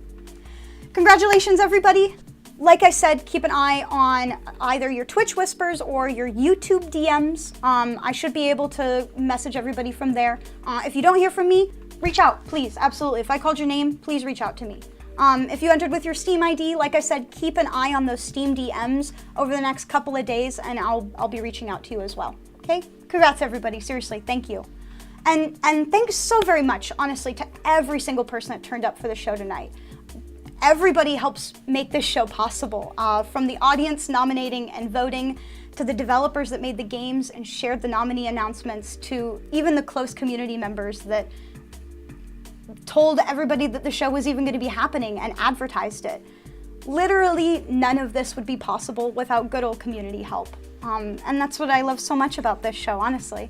[SPEAKER 2] Congratulations everybody. Like I said, keep an eye on either your Twitch whispers or your YouTube DMs. I should be able to message everybody from there. If you don't hear from me, reach out, please, absolutely. If I called your name, please reach out to me. If you entered with your Steam ID, like I said, keep an eye on those Steam DMs over the next couple of days, and I'll be reaching out to you as well, okay? Congrats everybody, seriously, thank you. And thanks so very much, honestly, to every single person that turned up for the show tonight. Everybody helps make this show possible, from the audience nominating and voting, to the developers that made the games and shared the nominee announcements, to even the close community members that told everybody that the show was even going to be happening and advertised it. Literally none of this would be possible without good old community help. And that's what I love so much about this show, honestly.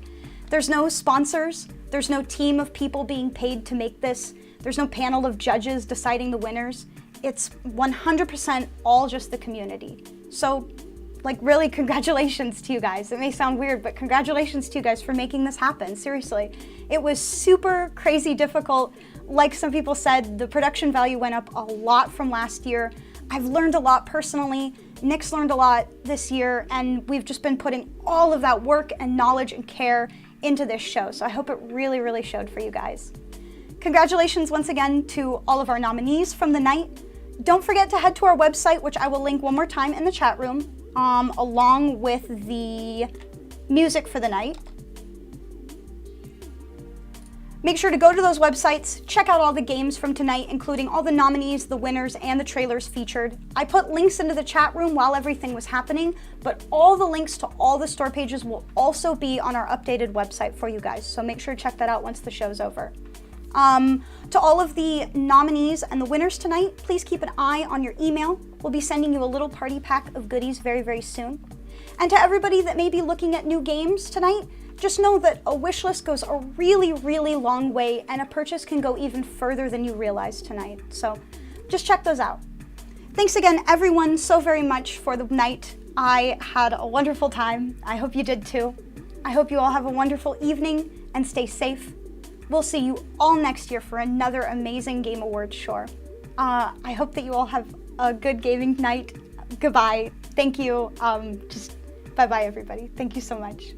[SPEAKER 2] There's no sponsors, there's no team of people being paid to make this, there's no panel of judges deciding the winners. It's 100% all just the community. So, like, really, congratulations to you guys. It may sound weird, but congratulations to you guys for making this happen, seriously. It was super crazy difficult. Like some people said, the production value went up a lot from last year. I've learned a lot personally. Nick's learned a lot this year, and we've just been putting all of that work and knowledge and care into this show. So I hope it really, really showed for you guys. Congratulations once again to all of our nominees from the night. Don't forget to head to our website, which I will link one more time in the chat room, along with the music for the night. Make sure to go to those websites, check out all the games from tonight, including all the nominees, the winners, and the trailers featured. I put links into the chat room while everything was happening, but all the links to all the store pages will also be on our updated website for you guys, so make sure to check that out once the show's over. To all of the nominees and the winners tonight, please keep an eye on your email. We'll be sending you a little party pack of goodies very, very soon. And to everybody that may be looking at new games tonight, just know that a wish list goes a really, really long way, and a purchase can go even further than you realize tonight. So just check those out. Thanks again, everyone, so very much for the night. I had a wonderful time. I hope you did too. I hope you all have a wonderful evening and stay safe. We'll see you all next year for another amazing Game Awards show. I hope that you all have a good gaming night. Goodbye. Thank you. Just bye-bye, everybody. Thank you so much.